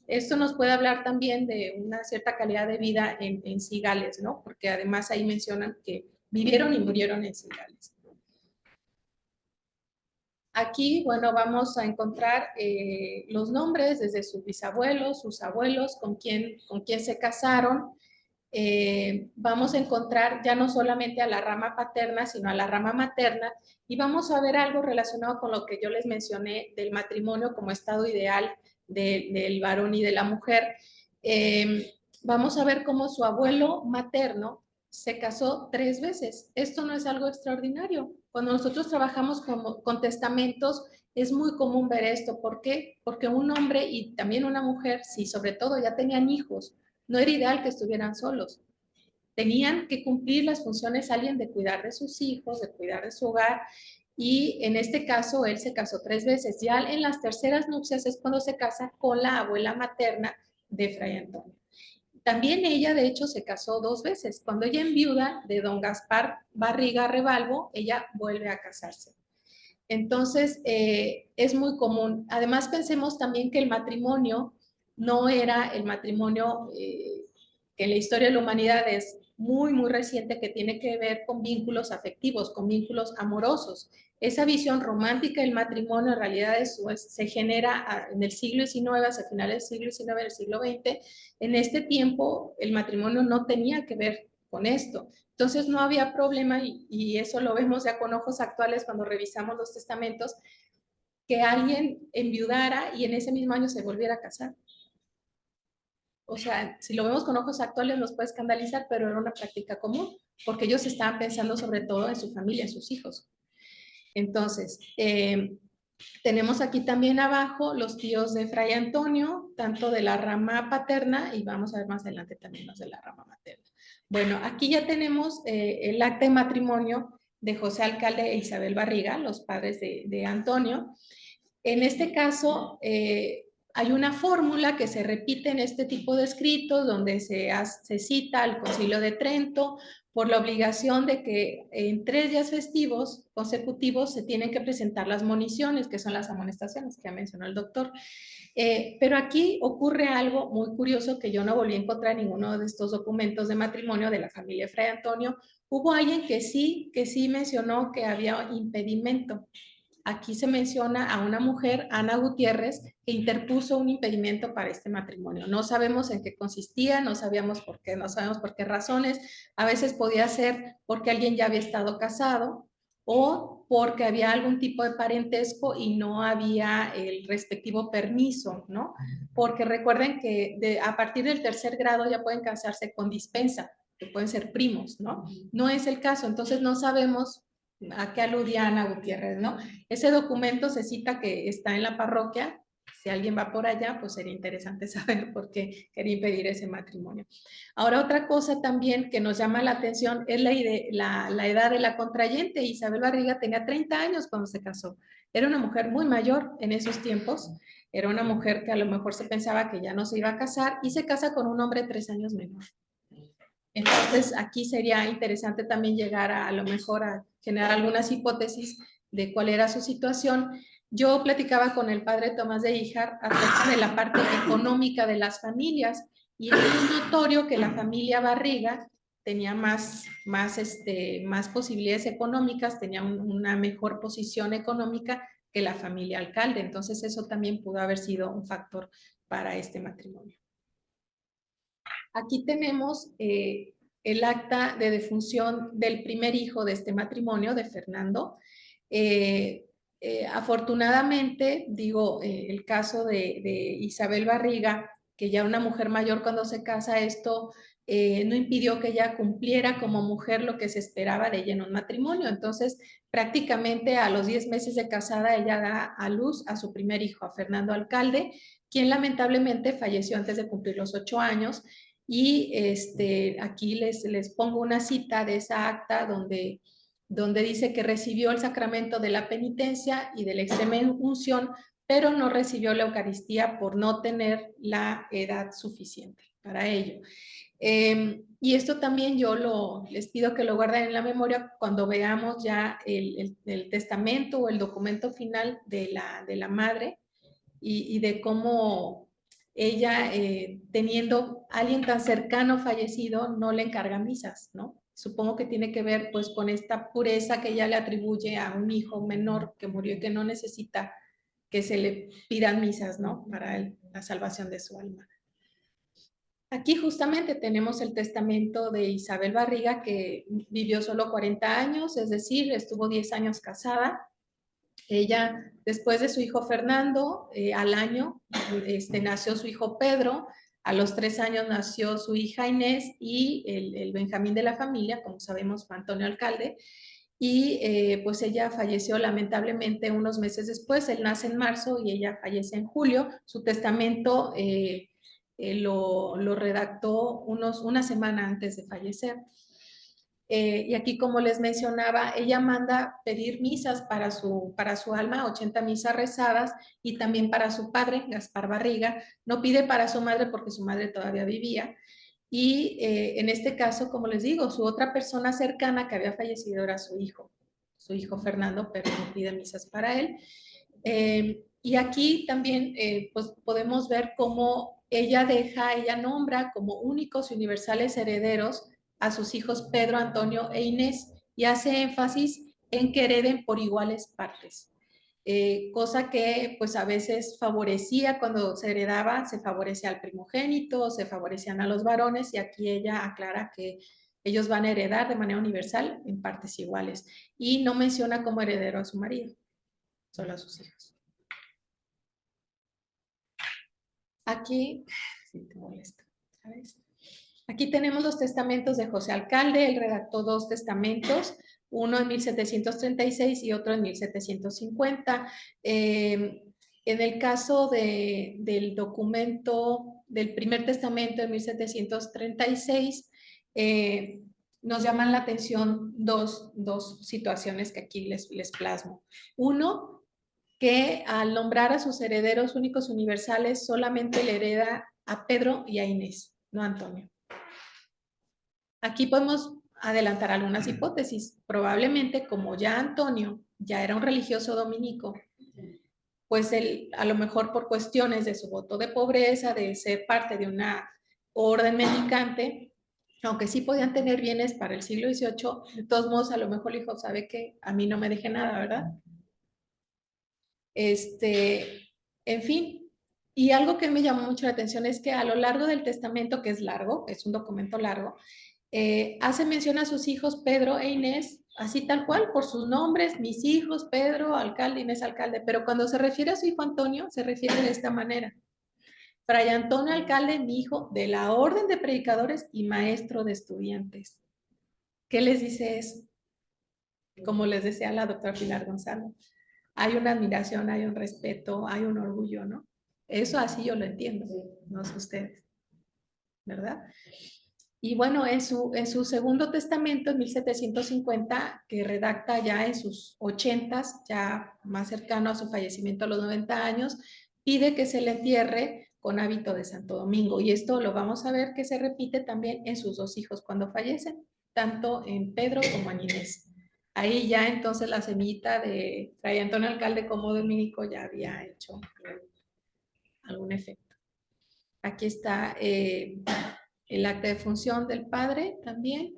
esto nos puede hablar también de una cierta calidad de vida en Cigales, ¿no? Porque además ahí mencionan que vivieron y murieron en Cigales. Aquí, bueno, vamos a encontrar los nombres desde sus bisabuelos, sus abuelos, con quién se casaron. Vamos a encontrar ya no solamente a la rama paterna, sino a la rama materna, y vamos a ver algo relacionado con lo que yo les mencioné del matrimonio como estado ideal del varón y de la mujer. Vamos a ver cómo su abuelo materno se casó 3 veces. Esto no es algo extraordinario. Cuando nosotros trabajamos con testamentos, es muy común ver esto. ¿Por qué? Porque un hombre y también una mujer, si sobre todo ya tenían hijos, no era ideal que estuvieran solos. Tenían que cumplir las funciones alguien de cuidar de sus hijos, de cuidar de su hogar, y en este caso él se casó 3 veces. Ya en las terceras nupcias es cuando se casa con la abuela materna de Fray Antonio. También ella, de hecho, se casó 2 veces. Cuando ella enviuda de don Gaspar Barriga Rebalvo, ella vuelve a casarse. Entonces, es muy común. Además, pensemos también que el matrimonio no era el matrimonio que en la historia de la humanidad es muy, muy reciente, que tiene que ver con vínculos afectivos, con vínculos amorosos. Esa visión romántica del matrimonio en realidad se genera en el siglo XIX, hacia finales del siglo XIX, en el siglo XX. En este tiempo, el matrimonio no tenía que ver con esto. Entonces no había problema, y eso lo vemos ya con ojos actuales cuando revisamos los testamentos, que alguien enviudara y en ese mismo año se volviera a casar. O sea, si lo vemos con ojos actuales nos puede escandalizar, pero era una práctica común, porque ellos estaban pensando sobre todo en su familia, en sus hijos. Entonces, tenemos aquí también abajo los tíos de Fray Antonio, tanto de la rama paterna, y vamos a ver más adelante también los de la rama materna. Bueno, aquí ya tenemos el acta de matrimonio de José Alcalde e Isabel Barriga, los padres de Antonio. En este caso, hay una fórmula que se repite en este tipo de escritos, donde se cita al Concilio de Trento por la obligación de que en 3 días festivos consecutivos se tienen que presentar las moniciones, que son las amonestaciones que ya mencionó el doctor. Pero aquí ocurre algo muy curioso que yo no volví a encontrar en ninguno de estos documentos de matrimonio de la familia Fray Antonio. Hubo alguien que sí mencionó que había impedimento. Aquí se menciona a una mujer, Ana Gutiérrez, que interpuso un impedimento para este matrimonio. No sabemos en qué consistía, no sabemos por qué razones. A veces podía ser porque alguien ya había estado casado o porque había algún tipo de parentesco y no había el respectivo permiso, ¿no? Porque recuerden que a partir del 3er grado ya pueden casarse con dispensa, que pueden ser primos, ¿no? No es el caso, entonces no sabemos a qué aludía Ana Gutiérrez, ¿no? Ese documento se cita que está en la parroquia. Si alguien va por allá, pues sería interesante saber por qué quería impedir ese matrimonio. Ahora, otra cosa también que nos llama la atención es la edad de la contrayente. Isabel Barriga tenía 30 años cuando se casó. Era una mujer muy mayor en esos tiempos. Era una mujer que a lo mejor se pensaba que ya no se iba a casar y se casa con un hombre 3 años menor. Entonces, aquí sería interesante también llegar a lo mejor a generar algunas hipótesis de cuál era su situación. Yo platicaba con el padre Tomás de Híjar acerca de la parte económica de las familias y es notorio que la familia Barriga tenía más posibilidades económicas, tenía una mejor posición económica que la familia Alcalde. Entonces, eso también pudo haber sido un factor para este matrimonio. Aquí tenemos el acta de defunción del primer hijo de este matrimonio, de Fernando. Afortunadamente, digo, el caso de Isabel Barriga, que ya una mujer mayor cuando se casa, esto no impidió que ella cumpliera como mujer lo que se esperaba de ella en un matrimonio. Entonces, prácticamente a los 10 meses de casada, ella da a luz a su primer hijo, a Fernando Alcalde, quien lamentablemente falleció antes de cumplir los 8 años. Y aquí les pongo una cita de esa acta donde dice que recibió el sacramento de la penitencia y de la extrema unción, pero no recibió la Eucaristía por no tener la edad suficiente para ello. Y esto también yo les pido que lo guarden en la memoria cuando veamos ya el testamento o el documento final de la madre y de cómo ella, teniendo a alguien tan cercano fallecido, no le encarga misas, ¿no? Supongo que tiene que ver pues con esta pureza que ella le atribuye a un hijo menor que murió y que no necesita que se le pidan misas, ¿no? Para la salvación de su alma. Aquí justamente tenemos el testamento de Isabel Barriga, que vivió solo 40 años, es decir, estuvo 10 años casada. Ella, después de su hijo Fernando, al año, nació su hijo Pedro. A los 3 años nació su hija Inés y el Benjamín de la familia, como sabemos, fue Antonio Alcalde. Y pues ella falleció lamentablemente unos meses después. Él nace en marzo y ella fallece en julio. Su testamento lo redactó una semana antes de fallecer. Y aquí, como les mencionaba, ella manda pedir misas para su alma, 80 misas rezadas, y también para su padre, Gaspar Barriga. No pide para su madre porque su madre todavía vivía. Y en este caso, como les digo, su otra persona cercana que había fallecido era su hijo Fernando, pero no pide misas para él. Y aquí también pues podemos ver cómo ella nombra como únicos y universales herederos a sus hijos Pedro, Antonio e Inés, y hace énfasis en que hereden por iguales partes. Cosa que pues a veces favorecía, cuando se heredaba, se favorecía al primogénito, se favorecían a los varones, y aquí ella aclara que ellos van a heredar de manera universal en partes iguales, y no menciona como heredero a su marido, solo a sus hijos. Aquí, si te molesta, ¿sabes? Aquí tenemos los testamentos de José Alcalde. Él redactó 2 testamentos, uno en 1736 y otro en 1750. En el caso del documento del primer testamento en 1736, nos llaman la atención dos situaciones que aquí les plasmo. Uno, que al nombrar a sus herederos únicos universales solamente le hereda a Pedro y a Inés, no a Antonio. Aquí podemos adelantar algunas hipótesis. Probablemente, como ya Antonio ya era un religioso dominico, pues él, a lo mejor por cuestiones de su voto de pobreza, de ser parte de una orden mendicante, aunque sí podían tener bienes para el siglo XVIII, de todos modos, a lo mejor el hijo sabe que a mí no me deje nada, ¿verdad? En fin, y algo que me llamó mucho la atención es que a lo largo del testamento, que es largo, es un documento largo, hace mención a sus hijos Pedro e Inés, así tal cual, por sus nombres, mis hijos, Pedro, alcalde, Inés, alcalde, pero cuando se refiere a su hijo Antonio, se refiere de esta manera: Fray Antonio Alcalde, mi hijo, de la orden de predicadores y maestro de estudiantes. ¿Qué les dice eso? Como les decía la doctora Pilar Gonzalo, hay una admiración, hay un respeto, hay un orgullo, ¿no? Eso así yo lo entiendo, no sé ustedes, ¿verdad? Y bueno, en su segundo testamento, en 1750, que redacta ya en sus 80s, ya más cercano a su fallecimiento a los 90 años, pide que se le entierre con hábito de Santo Domingo. Y esto lo vamos a ver que se repite también en sus dos hijos cuando fallecen, tanto en Pedro como en Inés. Ahí ya entonces la semillita de Fray Antonio Alcalde como dominico ya había hecho algún efecto. Aquí está el acta de función del padre también.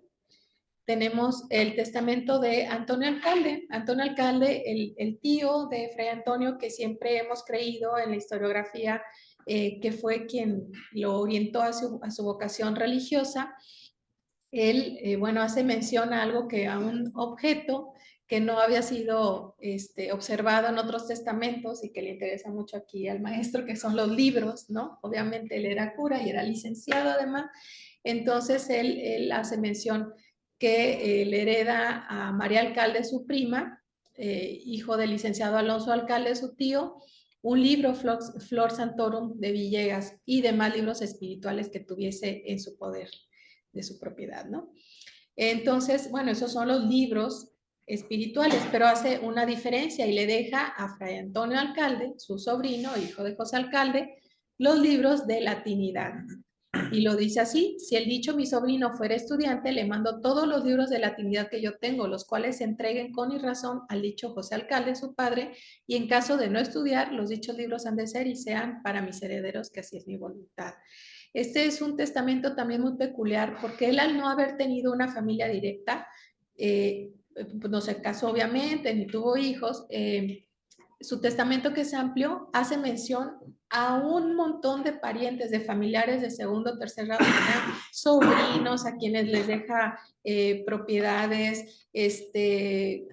Tenemos el testamento de Antonio Alcalde. Antonio Alcalde, el tío de Fray Antonio, que siempre hemos creído en la historiografía que fue quien lo orientó a su vocación religiosa. Él, bueno, hace mención a algo que a un objeto que no había sido observado en otros testamentos y que le interesa mucho aquí al maestro, que son los libros, ¿no? Obviamente él era cura y era licenciado además. Entonces él hace mención que le hereda a María Alcalde, su prima, hijo del licenciado Alonso Alcalde, su tío, un libro Flor Santorum de Villegas y demás libros espirituales que tuviese en su poder, de su propiedad, ¿no? Entonces, bueno, esos son los libros espirituales, pero hace una diferencia y le deja a Fray Antonio Alcalde, su sobrino, hijo de José Alcalde, los libros de latinidad. Y lo dice así: si el dicho mi sobrino fuera estudiante, le mando todos los libros de latinidad que yo tengo, los cuales se entreguen con y razón al dicho José Alcalde, su padre, y en caso de no estudiar, los dichos libros han de ser y sean para mis herederos, que así es mi voluntad. Este es un testamento también muy peculiar, porque él, al no haber tenido una familia directa, no se casó obviamente, ni tuvo hijos, su testamento, que es amplio, hace mención a un montón de parientes, de familiares de segundo o tercer grado, sobrinos a quienes les deja propiedades,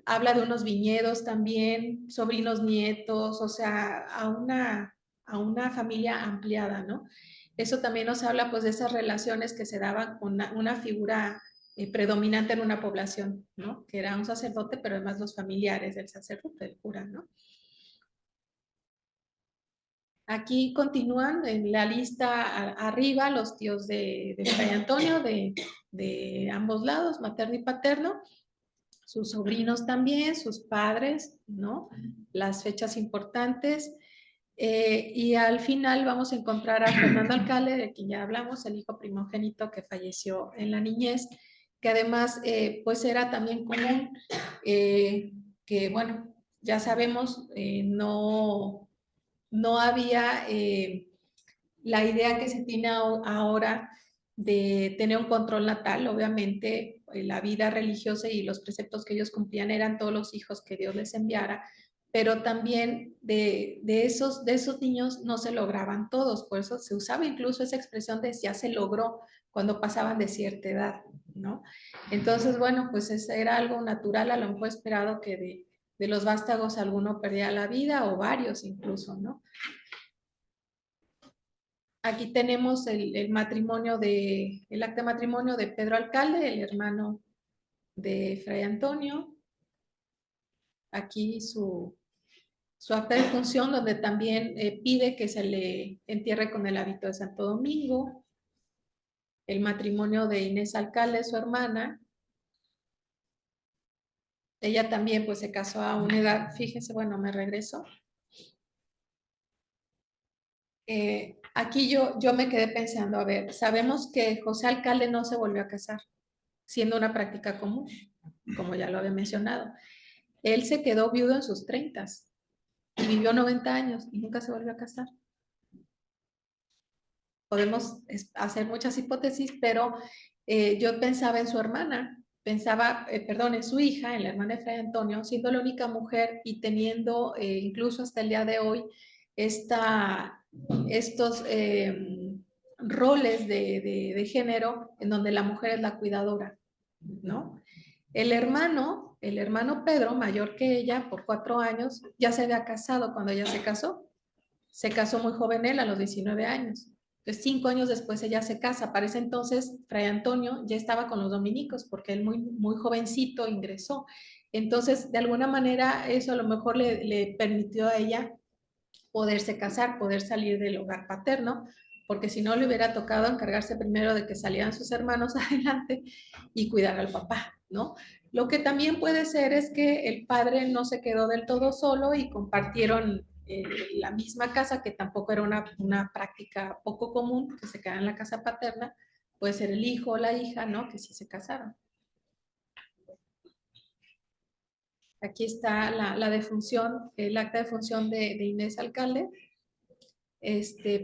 habla de unos viñedos también, sobrinos nietos, o sea, a una familia ampliada, ¿no? Eso también nos habla pues de esas relaciones que se daban con una figura predominante en una población, ¿no? Que era un sacerdote, pero además los familiares del sacerdote, del cura, ¿no? Aquí continúan en la lista arriba los tíos de Fray Antonio, de ambos lados, materno y paterno, sus sobrinos también, sus padres, ¿no? Las fechas importantes. Y al final vamos a encontrar a Fernando Alcalde, de quien ya hablamos, el hijo primogénito que falleció en la niñez, que además pues era también común, que bueno, ya sabemos, no había la idea que se tiene ahora de tener un control natal. Obviamente, la vida religiosa y los preceptos que ellos cumplían eran todos los hijos que Dios les enviara, pero también de esos niños no se lograban todos, por eso se usaba incluso esa expresión de ya se logró cuando pasaban de cierta edad, ¿no? Entonces, bueno, pues era algo natural, a lo mejor esperado que de los vástagos alguno perdiera la vida o varios incluso, ¿no? Aquí tenemos el matrimonio el acta de matrimonio de Pedro Alcalde, el hermano de Fray Antonio. Aquí su acta de función, donde también pide que se le entierre con el hábito de Santo Domingo. El matrimonio de Inés Alcalde, su hermana. Ella también pues se casó a una edad, fíjense, bueno, me regreso. Aquí yo me quedé pensando, a ver, sabemos que José Alcalde no se volvió a casar, siendo una práctica común, como ya lo había mencionado. Él se quedó viudo en sus 30s y vivió 90 años y nunca se volvió a casar. Podemos hacer muchas hipótesis, pero yo pensaba en su hermana, en su hija, en la hermana de Fray Antonio, siendo la única mujer y teniendo incluso hasta el día de hoy estos roles de género en donde la mujer es la cuidadora, ¿no? El hermano Pedro, mayor que ella por 4 años, ya se había casado cuando ella se casó. Se casó muy joven él, a los 19 años. Entonces, 5 años después ella se casa. Para ese entonces, Fray Antonio ya estaba con los dominicos porque él muy, muy jovencito ingresó. Entonces, de alguna manera, eso a lo mejor le permitió a ella poderse casar, poder salir del hogar paterno, porque si no le hubiera tocado encargarse primero de que salieran sus hermanos adelante y cuidar al papá, ¿no? Lo que también puede ser es que el padre no se quedó del todo solo y compartieron la misma casa, que tampoco era una práctica poco común, que se quedara en la casa paterna, puede ser el hijo o la hija, ¿no? Que sí se casaron. Aquí está la defunción, el acta de función de Inés Alcalde,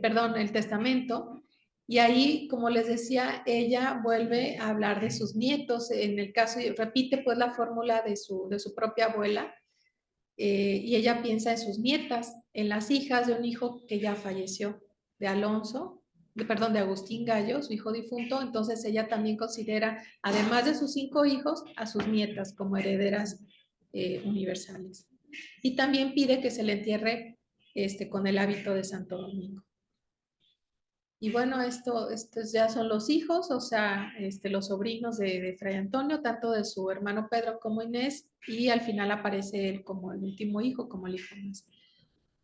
perdón, el testamento. Y ahí, como les decía, ella vuelve a hablar de sus nietos. En el caso, repite pues la fórmula de su propia abuela, y ella piensa en sus nietas, en las hijas de un hijo que ya falleció, de Alonso, perdón, de Agustín Gallo, su hijo difunto. Entonces ella también considera, además de sus 5 hijos, a sus nietas como herederas universales. Y también pide que se le entierre con el hábito de Santo Domingo. Y bueno, estos ya son los hijos, o sea, los sobrinos de Fray Antonio, tanto de su hermano Pedro como Inés, y al final aparece él como el último hijo, como el hijo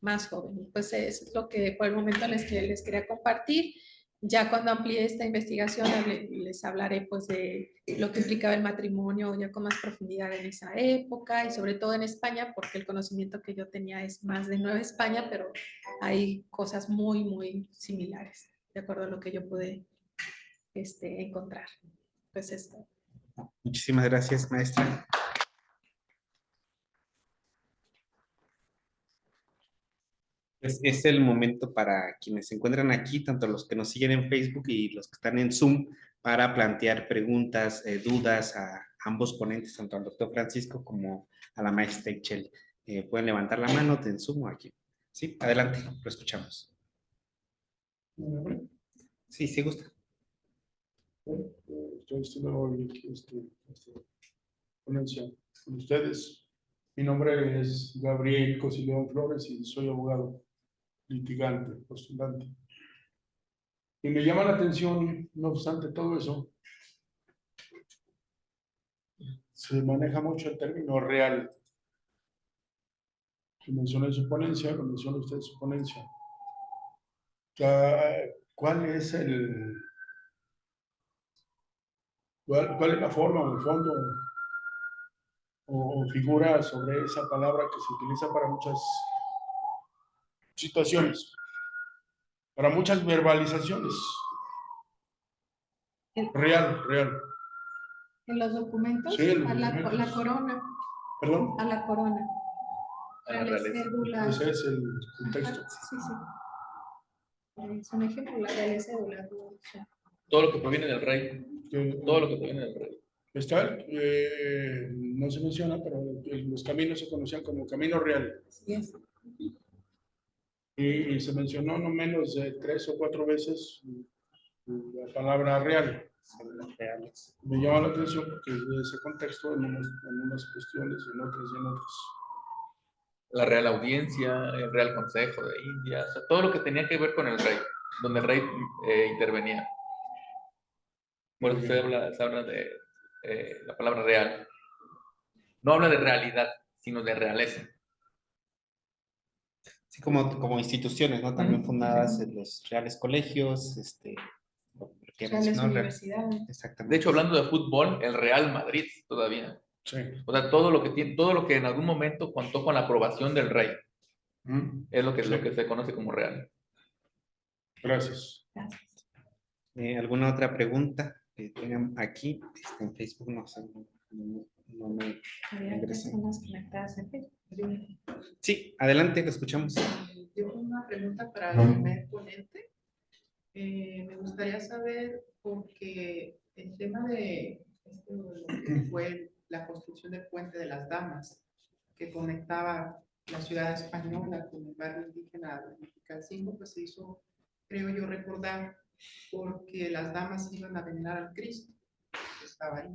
más joven. Pues es lo que por el momento les quería compartir. Ya cuando amplíe esta investigación les hablaré pues de lo que implicaba el matrimonio ya con más profundidad en esa época y sobre todo en España, porque el conocimiento que yo tenía es más de Nueva España, pero hay cosas muy, muy similares, de acuerdo a lo que yo pude encontrar. Pues esto. Muchísimas gracias, maestra. Pues es el momento para quienes se encuentran aquí, tanto los que nos siguen en Facebook y los que están en Zoom, para plantear preguntas, dudas a ambos ponentes, tanto al doctor Francisco como a la maestra Echel. Pueden levantar la mano en Zoom o aquí. Sí, adelante, lo escuchamos. Sí, sí gusta. Estoy estudiando ponencia con ustedes. Mi nombre es Gabriel Cosileón Flores y soy abogado, litigante, postulante. Y me llama la atención, no obstante todo eso, se maneja mucho el término real. Lo mencioné en su ponencia, lo menciona usted en su ponencia. ¿Cuál es cuál es la forma o el fondo o figura sobre esa palabra que se utiliza para muchas situaciones, para muchas verbalizaciones? Real. En los documentos, Sí, en los a documentos. la corona. ¿Perdón? A la corona. A la realeza. Cédula. Ese es el contexto. Sí. Es un ejemplo, la realeza cédula. Todo lo que proviene del rey. Todo lo que proviene del rey. Está, no se menciona, pero los caminos se conocían como camino real. Así es. Y se mencionó no menos de 3 o 4 veces la palabra real. Me llama la atención porque de ese contexto en unas cuestiones, en otras y en otras. La Real Audiencia, el Real Consejo de India, o sea, todo lo que tenía que ver con el rey, donde el rey intervenía. Por eso se habla de la palabra real. No habla de realidad, sino de realeza. Sí, como instituciones, ¿no? También fundadas en los reales colegios, Reales universidades. Exactamente. De hecho, hablando de fútbol, el Real Madrid todavía. Sí. O sea, todo lo que en algún momento contó con la aprobación del rey. Es lo que se conoce como real. Gracias. ¿Alguna otra pregunta que tengan aquí? En Facebook no sé, no me ingresé. Sí, adelante, lo escuchamos. Yo una pregunta para el primer ponente. Me gustaría saber, porque el tema de lo que fue la construcción del Puente de las Damas, que conectaba la ciudad española con el barrio indígena de Mexicalcingo, pues se hizo, creo yo recordar, porque las damas iban a venerar al Cristo, que estaba ahí,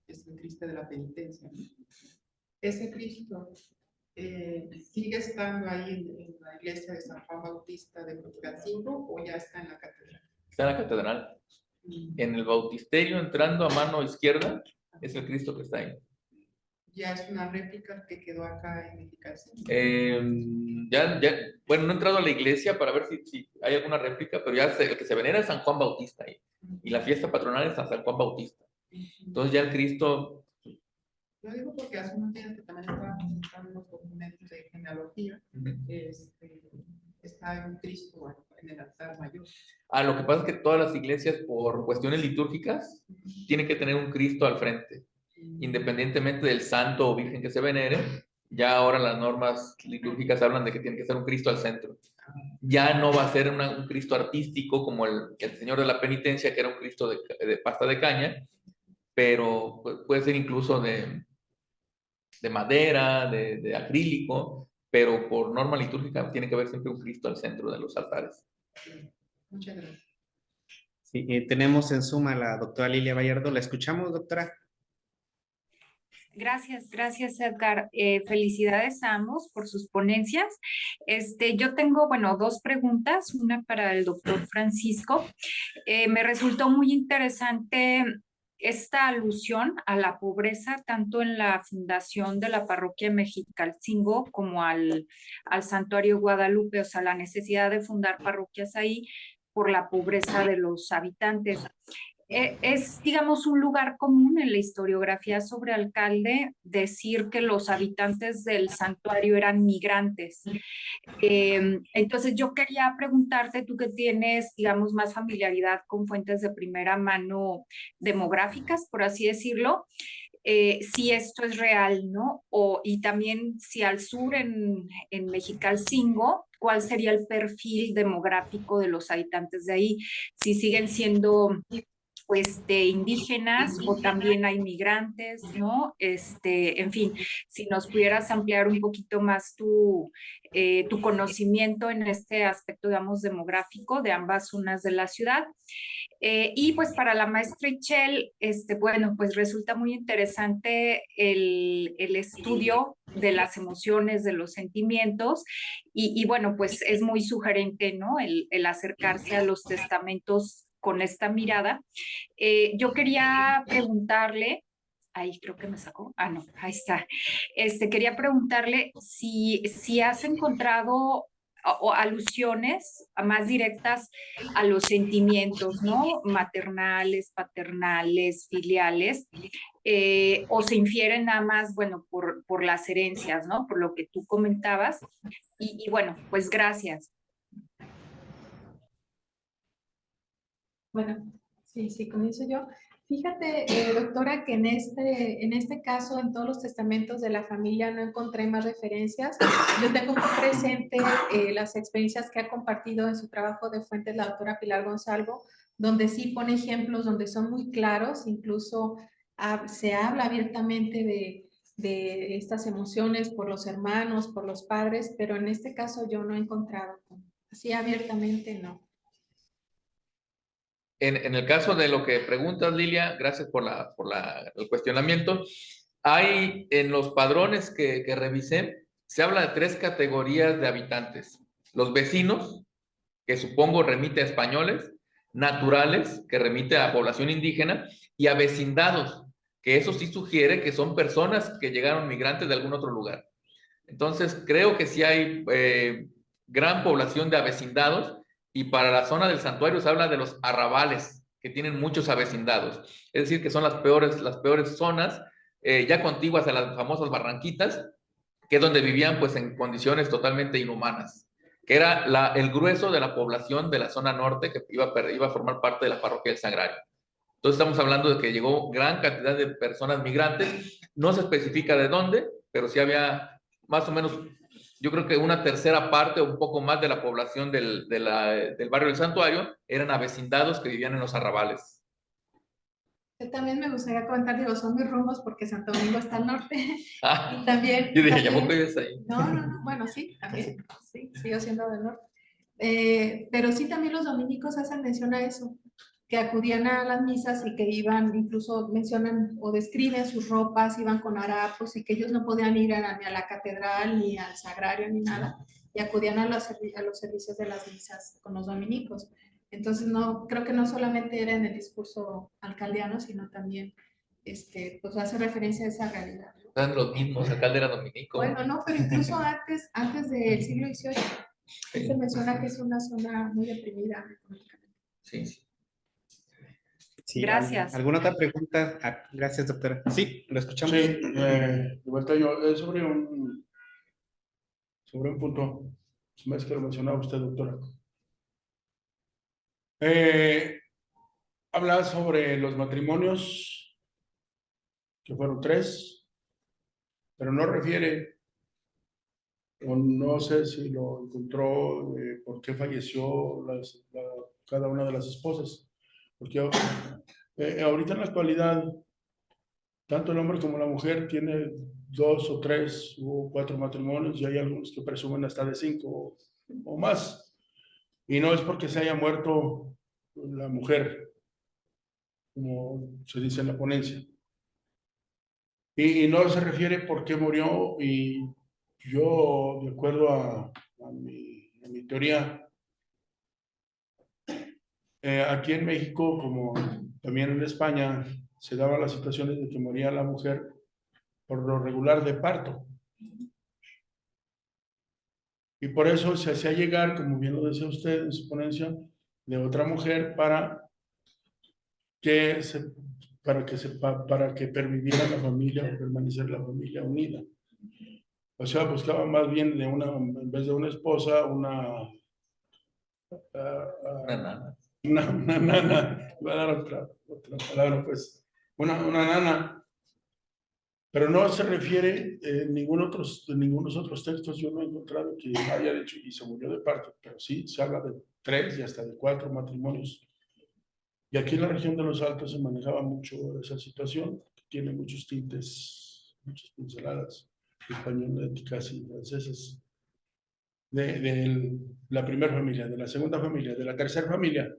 es el Cristo de la penitencia, ¿no? Ese Cristo sigue estando ahí en la iglesia de San Juan Bautista de Mexicalcingo o ya está en la catedral. Está en la catedral. En el bautisterio, entrando a mano izquierda, es el Cristo que está ahí. Ya es una réplica que quedó acá en Mexicalcingo. Bueno, no he entrado a la iglesia para ver si hay alguna réplica, pero ya el que se venera es San Juan Bautista ahí. Y la fiesta patronal es San Juan Bautista. Entonces ya el Cristo Lo digo porque hace unos días que también estaba consultando los documentos de genealogía, está un Cristo en el altar mayor. Lo que pasa es que todas las iglesias, por cuestiones litúrgicas, tienen que tener un Cristo al frente, independientemente del santo o virgen que se venere. Ya ahora las normas litúrgicas hablan de que tiene que ser un Cristo al centro. Ya no va a ser un Cristo artístico como el Señor de la Penitencia, que era un Cristo de pasta de caña, pero puede ser incluso de madera, de acrílico, pero por norma litúrgica tiene que haber siempre un Cristo al centro de los altares. Muchas gracias. Sí, tenemos en Zoom a la doctora Lilia Bayardo. ¿La escuchamos, doctora? Gracias Edgar. Felicidades a ambos por sus ponencias. Yo tengo, bueno, dos preguntas, una para el doctor Francisco. Me resultó muy interesante esta alusión a la pobreza, tanto en la fundación de la parroquia Mexicalcingo como al Santuario Guadalupe, o sea, la necesidad de fundar parroquias ahí por la pobreza de los habitantes. Es, digamos, un lugar común en la historiografía sobre Alcalde decir que los habitantes del santuario eran migrantes. Entonces yo quería preguntarte, tú que tienes, digamos, más familiaridad con fuentes de primera mano demográficas, por así decirlo, si esto es real, ¿no? Y también si al sur en Mexicalcingo, ¿cuál sería el perfil demográfico de los habitantes de ahí? Si siguen siendo indígenas o también hay migrantes, ¿no? En fin, si nos pudieras ampliar un poquito más tu conocimiento en este aspecto, digamos, demográfico de ambas zonas de la ciudad. Y pues para la maestra Ichel, bueno, pues resulta muy interesante el estudio de las emociones, de los sentimientos, y bueno, pues es muy sugerente, ¿no? El acercarse a los testamentos con esta mirada. Yo quería preguntarle, ahí creo que me sacó, no, ahí está. Quería preguntarle si has encontrado o alusiones más directas a los sentimientos, ¿no? Maternales, paternales, filiales, o se infieren nada más, bueno, por las herencias, ¿no? Por lo que tú comentabas. Y bueno, pues gracias. Bueno, sí, comienzo yo. Fíjate, doctora, que en este caso, en todos los testamentos de la familia no encontré más referencias. Yo tengo muy presente las experiencias que ha compartido en su trabajo de fuentes la doctora Pilar Gonzalvo, donde sí pone ejemplos donde son muy claros, incluso se habla abiertamente de estas emociones por los hermanos, por los padres, pero en este caso yo no he encontrado, así abiertamente no. En el caso de lo que preguntas, Lilia, gracias por el cuestionamiento. Hay en los padrones que revisé, se habla de 3 categorías de habitantes. Los vecinos, que supongo remite a españoles, naturales, que remite a población indígena, y a vecindados, que eso sí sugiere que son personas que llegaron migrantes de algún otro lugar. Entonces, creo que sí hay gran población de avecindados, y para la zona del santuario se habla de los arrabales, que tienen muchos avecindados. Es decir, que son las peores zonas, ya contiguas a las famosas barranquitas, que es donde vivían pues en condiciones totalmente inhumanas, que era el grueso de la población de la zona norte que iba a formar parte de la parroquia del Sagrario. Entonces estamos hablando de que llegó gran cantidad de personas migrantes, no se especifica de dónde, pero sí había más o menos, yo creo que una tercera parte o un poco más de la población del barrio del Santuario eran avecindados que vivían en los arrabales. Yo también me gustaría comentar, digo, son mis rumbos porque Santo Domingo está al norte. Y también... Yo dije, ¿ya poco vives ahí? No, bueno, sí, también, sí, sigo siendo del norte. Pero sí también los dominicos hacen mención a eso, que acudían a las misas y que iban, incluso mencionan o describen sus ropas, iban con harapos y que ellos no podían ir ni a la catedral, ni al sagrario, ni nada, y acudían a los servicios de las misas con los dominicos. Entonces, no, creo que no solamente era en el discurso alcaldiano, sino también, pues hace referencia a esa realidad. Están los mismos, alcalde era dominico. Bueno, no, pero incluso antes del siglo XVIII, Sí. se menciona que es una zona muy deprimida económicamente. Sí. Sí, Gracias. ¿alguna otra pregunta? Ah, gracias, doctora. Sí, lo escuchamos. Sí, de vuelta yo, es sobre un punto, se me hace que lo mencionaba usted, doctora. Habla sobre los matrimonios, que fueron 3, pero no refiere, o no sé si lo encontró, por qué falleció cada una de las esposas. Porque ahorita en la actualidad, tanto el hombre como la mujer tiene 2 o 3 o 4 matrimonios, y hay algunos que presumen hasta de 5 o más. Y no es porque se haya muerto la mujer, como se dice en la ponencia. Y no se refiere por qué murió, y yo, de acuerdo a mi teoría, aquí en México, como también en España, se daban las situaciones de que moría la mujer por lo regular de parto. Y por eso se hacía llegar, como bien lo decía usted en su ponencia, de otra mujer para que permitiera a la familia, permanecer la familia unida. O sea, buscaba más bien en vez de una esposa, una Nana. una nana, voy a dar otra palabra, pues, una nana, pero no se refiere en ningunos otros textos, yo no he encontrado que haya dicho y se murió de parto, pero sí se habla de 3 y hasta de 4 matrimonios. Y aquí en la región de los Altos se manejaba mucho esa situación, que tiene muchos tintes, muchas pinceladas españolas y francesas. De la primera familia, de la segunda familia, de la tercera familia.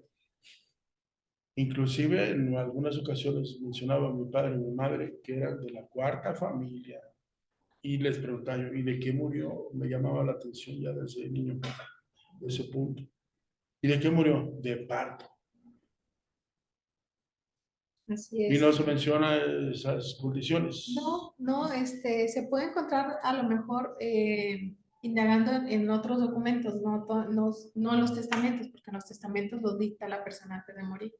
Inclusive en algunas ocasiones mencionaba a mi padre y mi madre que eran de la 4ª familia. Y les preguntaba yo, ¿y de qué murió? Me llamaba la atención ya desde niño, de ese punto. ¿Y de qué murió? De parto. Así Y es. no se menciona esas condiciones. No, se puede encontrar a lo mejor indagando en otros documentos, no en los testamentos, porque en los testamentos los dicta la persona antes de morir.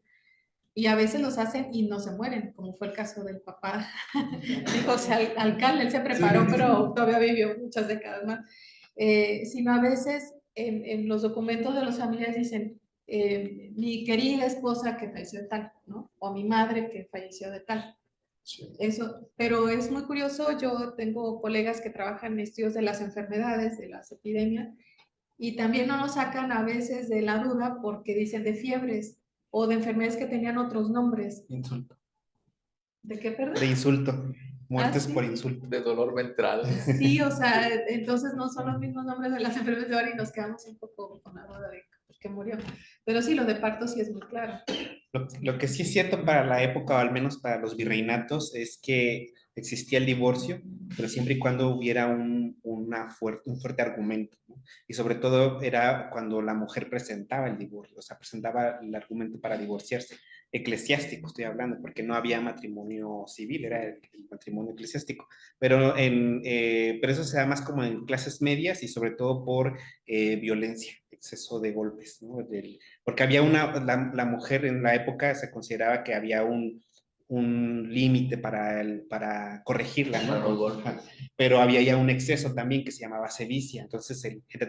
Y a veces los hacen y no se mueren, como fue el caso del papá de José Alcalde. Él se preparó, pero todavía vivió muchas décadas más. Sino a veces en los documentos de los familiares dicen, mi querida esposa que falleció de tal, ¿no? O mi madre que falleció de tal. Sí. Eso, pero es muy curioso, yo tengo colegas que trabajan en estudios de las enfermedades, de las epidemias, y también no nos sacan a veces de la duda porque dicen de fiebres o de enfermedades que tenían otros nombres. Insulto. ¿De qué, perdón? De insulto. Muertes ¿sí? por insulto. De dolor ventral. Sí, o sea, entonces no son los mismos nombres de las enfermedades de ahora y nos quedamos un poco con la duda de por qué murió. Pero sí, lo de parto sí es muy claro. Lo que sí es cierto para la época, o al menos para los virreinatos, es que existía el divorcio, pero siempre y cuando hubiera un fuerte argumento, ¿no? Y sobre todo era cuando la mujer presentaba el divorcio, o sea, presentaba el argumento para divorciarse. Eclesiástico estoy hablando, porque no había matrimonio civil, era el matrimonio eclesiástico. Pero eso se da más como en clases medias y sobre todo por violencia, exceso de golpes, ¿no? Porque había la mujer en la época se consideraba que había un límite para corregirla, ¿no? Pero había ya un exceso también que se llamaba sevicia. Entonces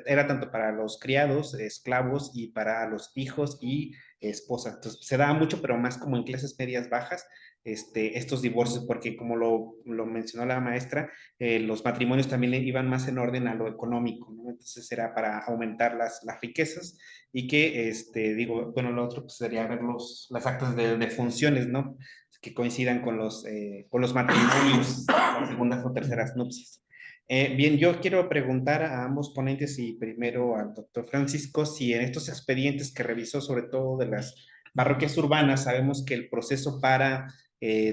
era tanto para los criados, esclavos, y para los hijos y esposas. Entonces se daba mucho, pero más como en clases medias bajas, estos divorcios, porque como lo mencionó la maestra, los matrimonios también iban más en orden a lo económico, ¿no? Entonces era para aumentar las riquezas y que, bueno, lo otro pues, sería ver las actas de funciones, ¿no? Que coincidan con los matrimonios, las segundas o terceras nupcias. Bien, yo quiero preguntar a ambos ponentes y primero al doctor Francisco si en estos expedientes que revisó, sobre todo de las parroquias urbanas, sabemos que el proceso para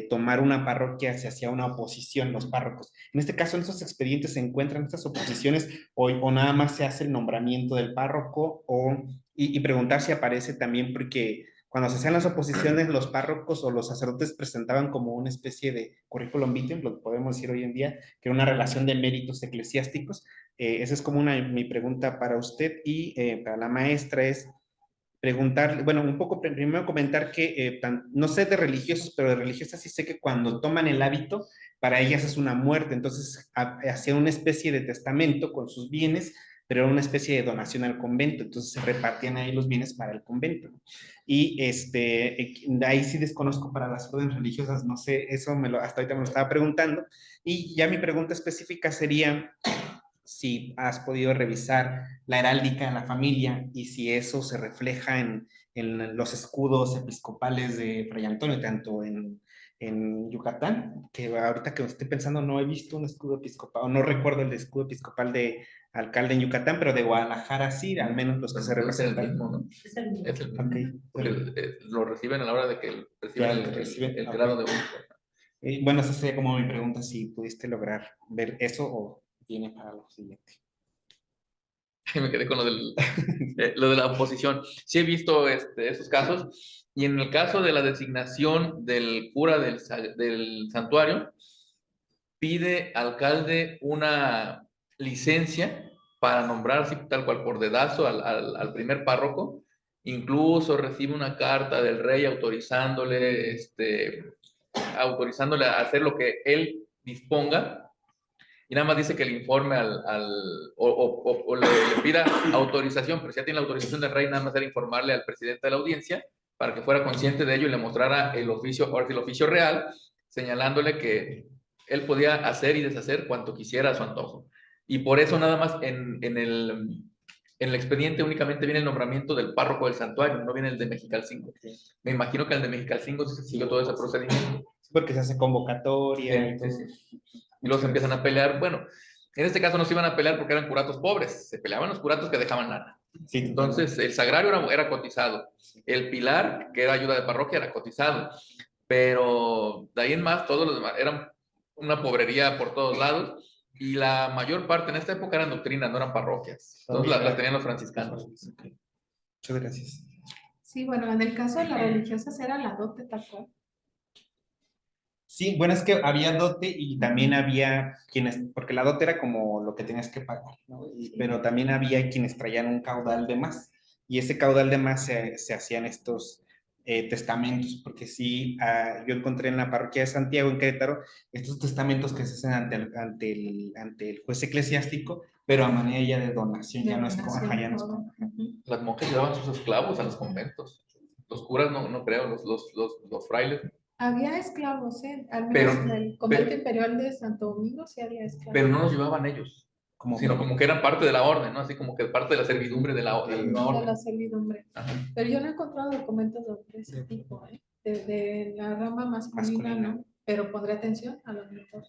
tomar una parroquia se hacía una oposición, los párrocos. En este caso, en estos expedientes se encuentran estas oposiciones o nada más se hace el nombramiento del párroco y preguntar si aparece también porque cuando se hacían las oposiciones, los párrocos o los sacerdotes presentaban como una especie de currículum vitae, lo que podemos decir hoy en día, que era una relación de méritos eclesiásticos. Esa es como mi pregunta para usted y para la maestra es, preguntar, bueno, un poco primero comentar que no sé de religiosos, pero de religiosas sí sé que cuando toman el hábito, para ellas es una muerte, entonces hacían una especie de testamento con sus bienes, pero era una especie de donación al convento, entonces se repartían ahí los bienes para el convento. Y ahí sí desconozco para las órdenes religiosas, no sé, eso hasta ahorita me lo estaba preguntando. Y ya mi pregunta específica sería si has podido revisar la heráldica de la familia y si eso se refleja en los escudos episcopales de Fray Antonio, tanto en Yucatán, que ahorita que estoy pensando no he visto un escudo episcopal, o no recuerdo el escudo episcopal de alcalde en Yucatán, pero de Guadalajara sí, al menos los que se representan. Es el mismo, ¿no? Es el mismo. Es el mismo. Okay. Porque lo reciben a la hora de que reciben el Okay. grado de uno. Bueno, esa sería como mi pregunta, si pudiste lograr ver eso o viene para lo siguiente. Me quedé con lo de la oposición. Sí he visto esos casos, y en el caso de la designación del cura del santuario, pide alcalde una licencia para nombrar así, tal cual por dedazo al primer párroco. Incluso recibe una carta del rey autorizándole a hacer lo que él disponga, y nada más dice que le informe o le pida autorización, pero si ya tiene la autorización del rey, nada más era informarle al presidente de la audiencia para que fuera consciente de ello y le mostrara el oficio real, señalándole que él podía hacer y deshacer cuanto quisiera a su antojo. Y por eso nada más en el expediente únicamente viene el nombramiento del párroco del santuario, no viene el de Mexicalcingo. Me imagino que el de Mexicalcingo se siguió todo ese procedimiento. Porque se hace convocatoria. Sí. Y luego se empiezan a pelear. Bueno, en este caso no se iban a pelear porque eran curatos pobres, se peleaban los curatos que dejaban lana. Sí, entonces el sagrario era cotizado, el pilar, que era ayuda de parroquia, era cotizado, pero de ahí en más todos los demás eran una pobrería por todos lados, y la mayor parte en esta época eran doctrinas, no eran parroquias. Entonces las tenían los franciscanos. Okay. Muchas gracias. Sí, bueno, en el caso de las religiosas era la dote tal cual. Sí, bueno, es que había dote y también había quienes, porque la dote era como lo que tenías que pagar, ¿no? Pero también había quienes traían un caudal de más, y ese caudal de más se hacían estos testamentos, porque sí, yo encontré en la parroquia de Santiago, en Querétaro, estos testamentos que se hacen ante el juez eclesiástico, pero a manera ya de donación, ya no es como, ya no es como. Las monjas llevaban sus esclavos a los conventos, los curas no creo, los frailes. Había esclavos, al menos en el convento imperial de Santo Domingo sí había esclavos. Pero no los llevaban ellos, sino como que eran parte de la orden, ¿no? Así como que parte de la servidumbre de la orden. De la servidumbre. Ajá. Pero yo no he encontrado documentos de ese tipo, de la rama masculina, ¿no? Pero pondré atención a los mejor.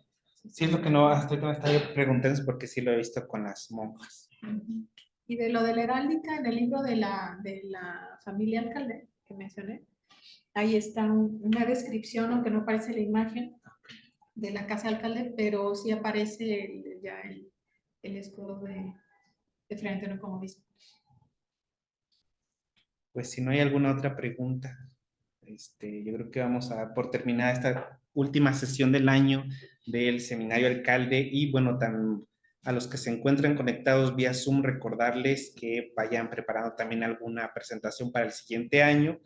Sí, es lo que no, hasta ahorita me estaba preguntando, porque sí lo he visto con las monjas. Y de lo de la heráldica, en el libro de la familia alcalde que mencioné, ahí está una descripción, aunque no aparece la imagen de la casa alcalde, pero sí aparece ya el escudo de Fray Antonio como obispo. Pues si no hay alguna otra pregunta, yo creo que vamos a dar por terminada esta última sesión del año del seminario alcalde. Y bueno, a los que se encuentran conectados vía Zoom, recordarles que vayan preparando también alguna presentación para el siguiente año.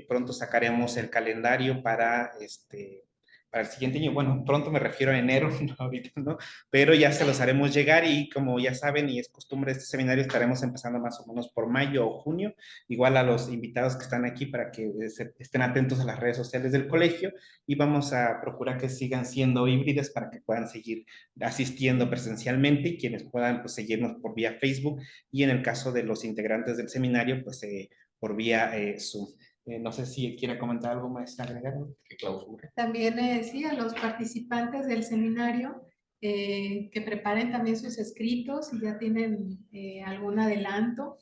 Pronto sacaremos el calendario para el siguiente año. Bueno, pronto me refiero a enero, no ahorita, ¿no? Pero ya se los haremos llegar, y como ya saben y es costumbre de este seminario, estaremos empezando más o menos por mayo o junio. Igual a los invitados que están aquí, para que estén atentos a las redes sociales del colegio, y vamos a procurar que sigan siendo híbridas para que puedan seguir asistiendo presencialmente, y quienes puedan pues seguirnos por vía Facebook, y en el caso de los integrantes del seminario pues por vía Zoom. No sé si quiere comentar algo más, agregar, ¿no? Que clausura. También sí, a los participantes del seminario que preparen también sus escritos, y ya tienen algún adelanto.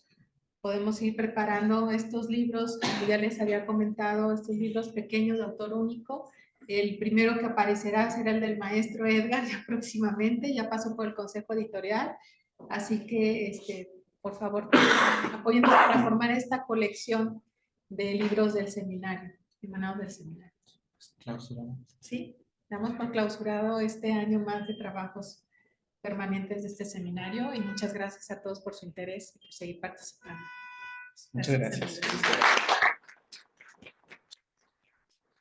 Podemos ir preparando estos libros, como ya les había comentado, estos libros pequeños de autor único. El primero que aparecerá será el del maestro Edgar, ya próximamente, ya pasó por el consejo editorial, así que por favor apóyennos para formar esta colección de libros del seminario, emanados del seminario. Clausuramos. Sí, damos por clausurado este año más de trabajos permanentes de este seminario, y muchas gracias a todos por su interés y por seguir participando. Muchas gracias.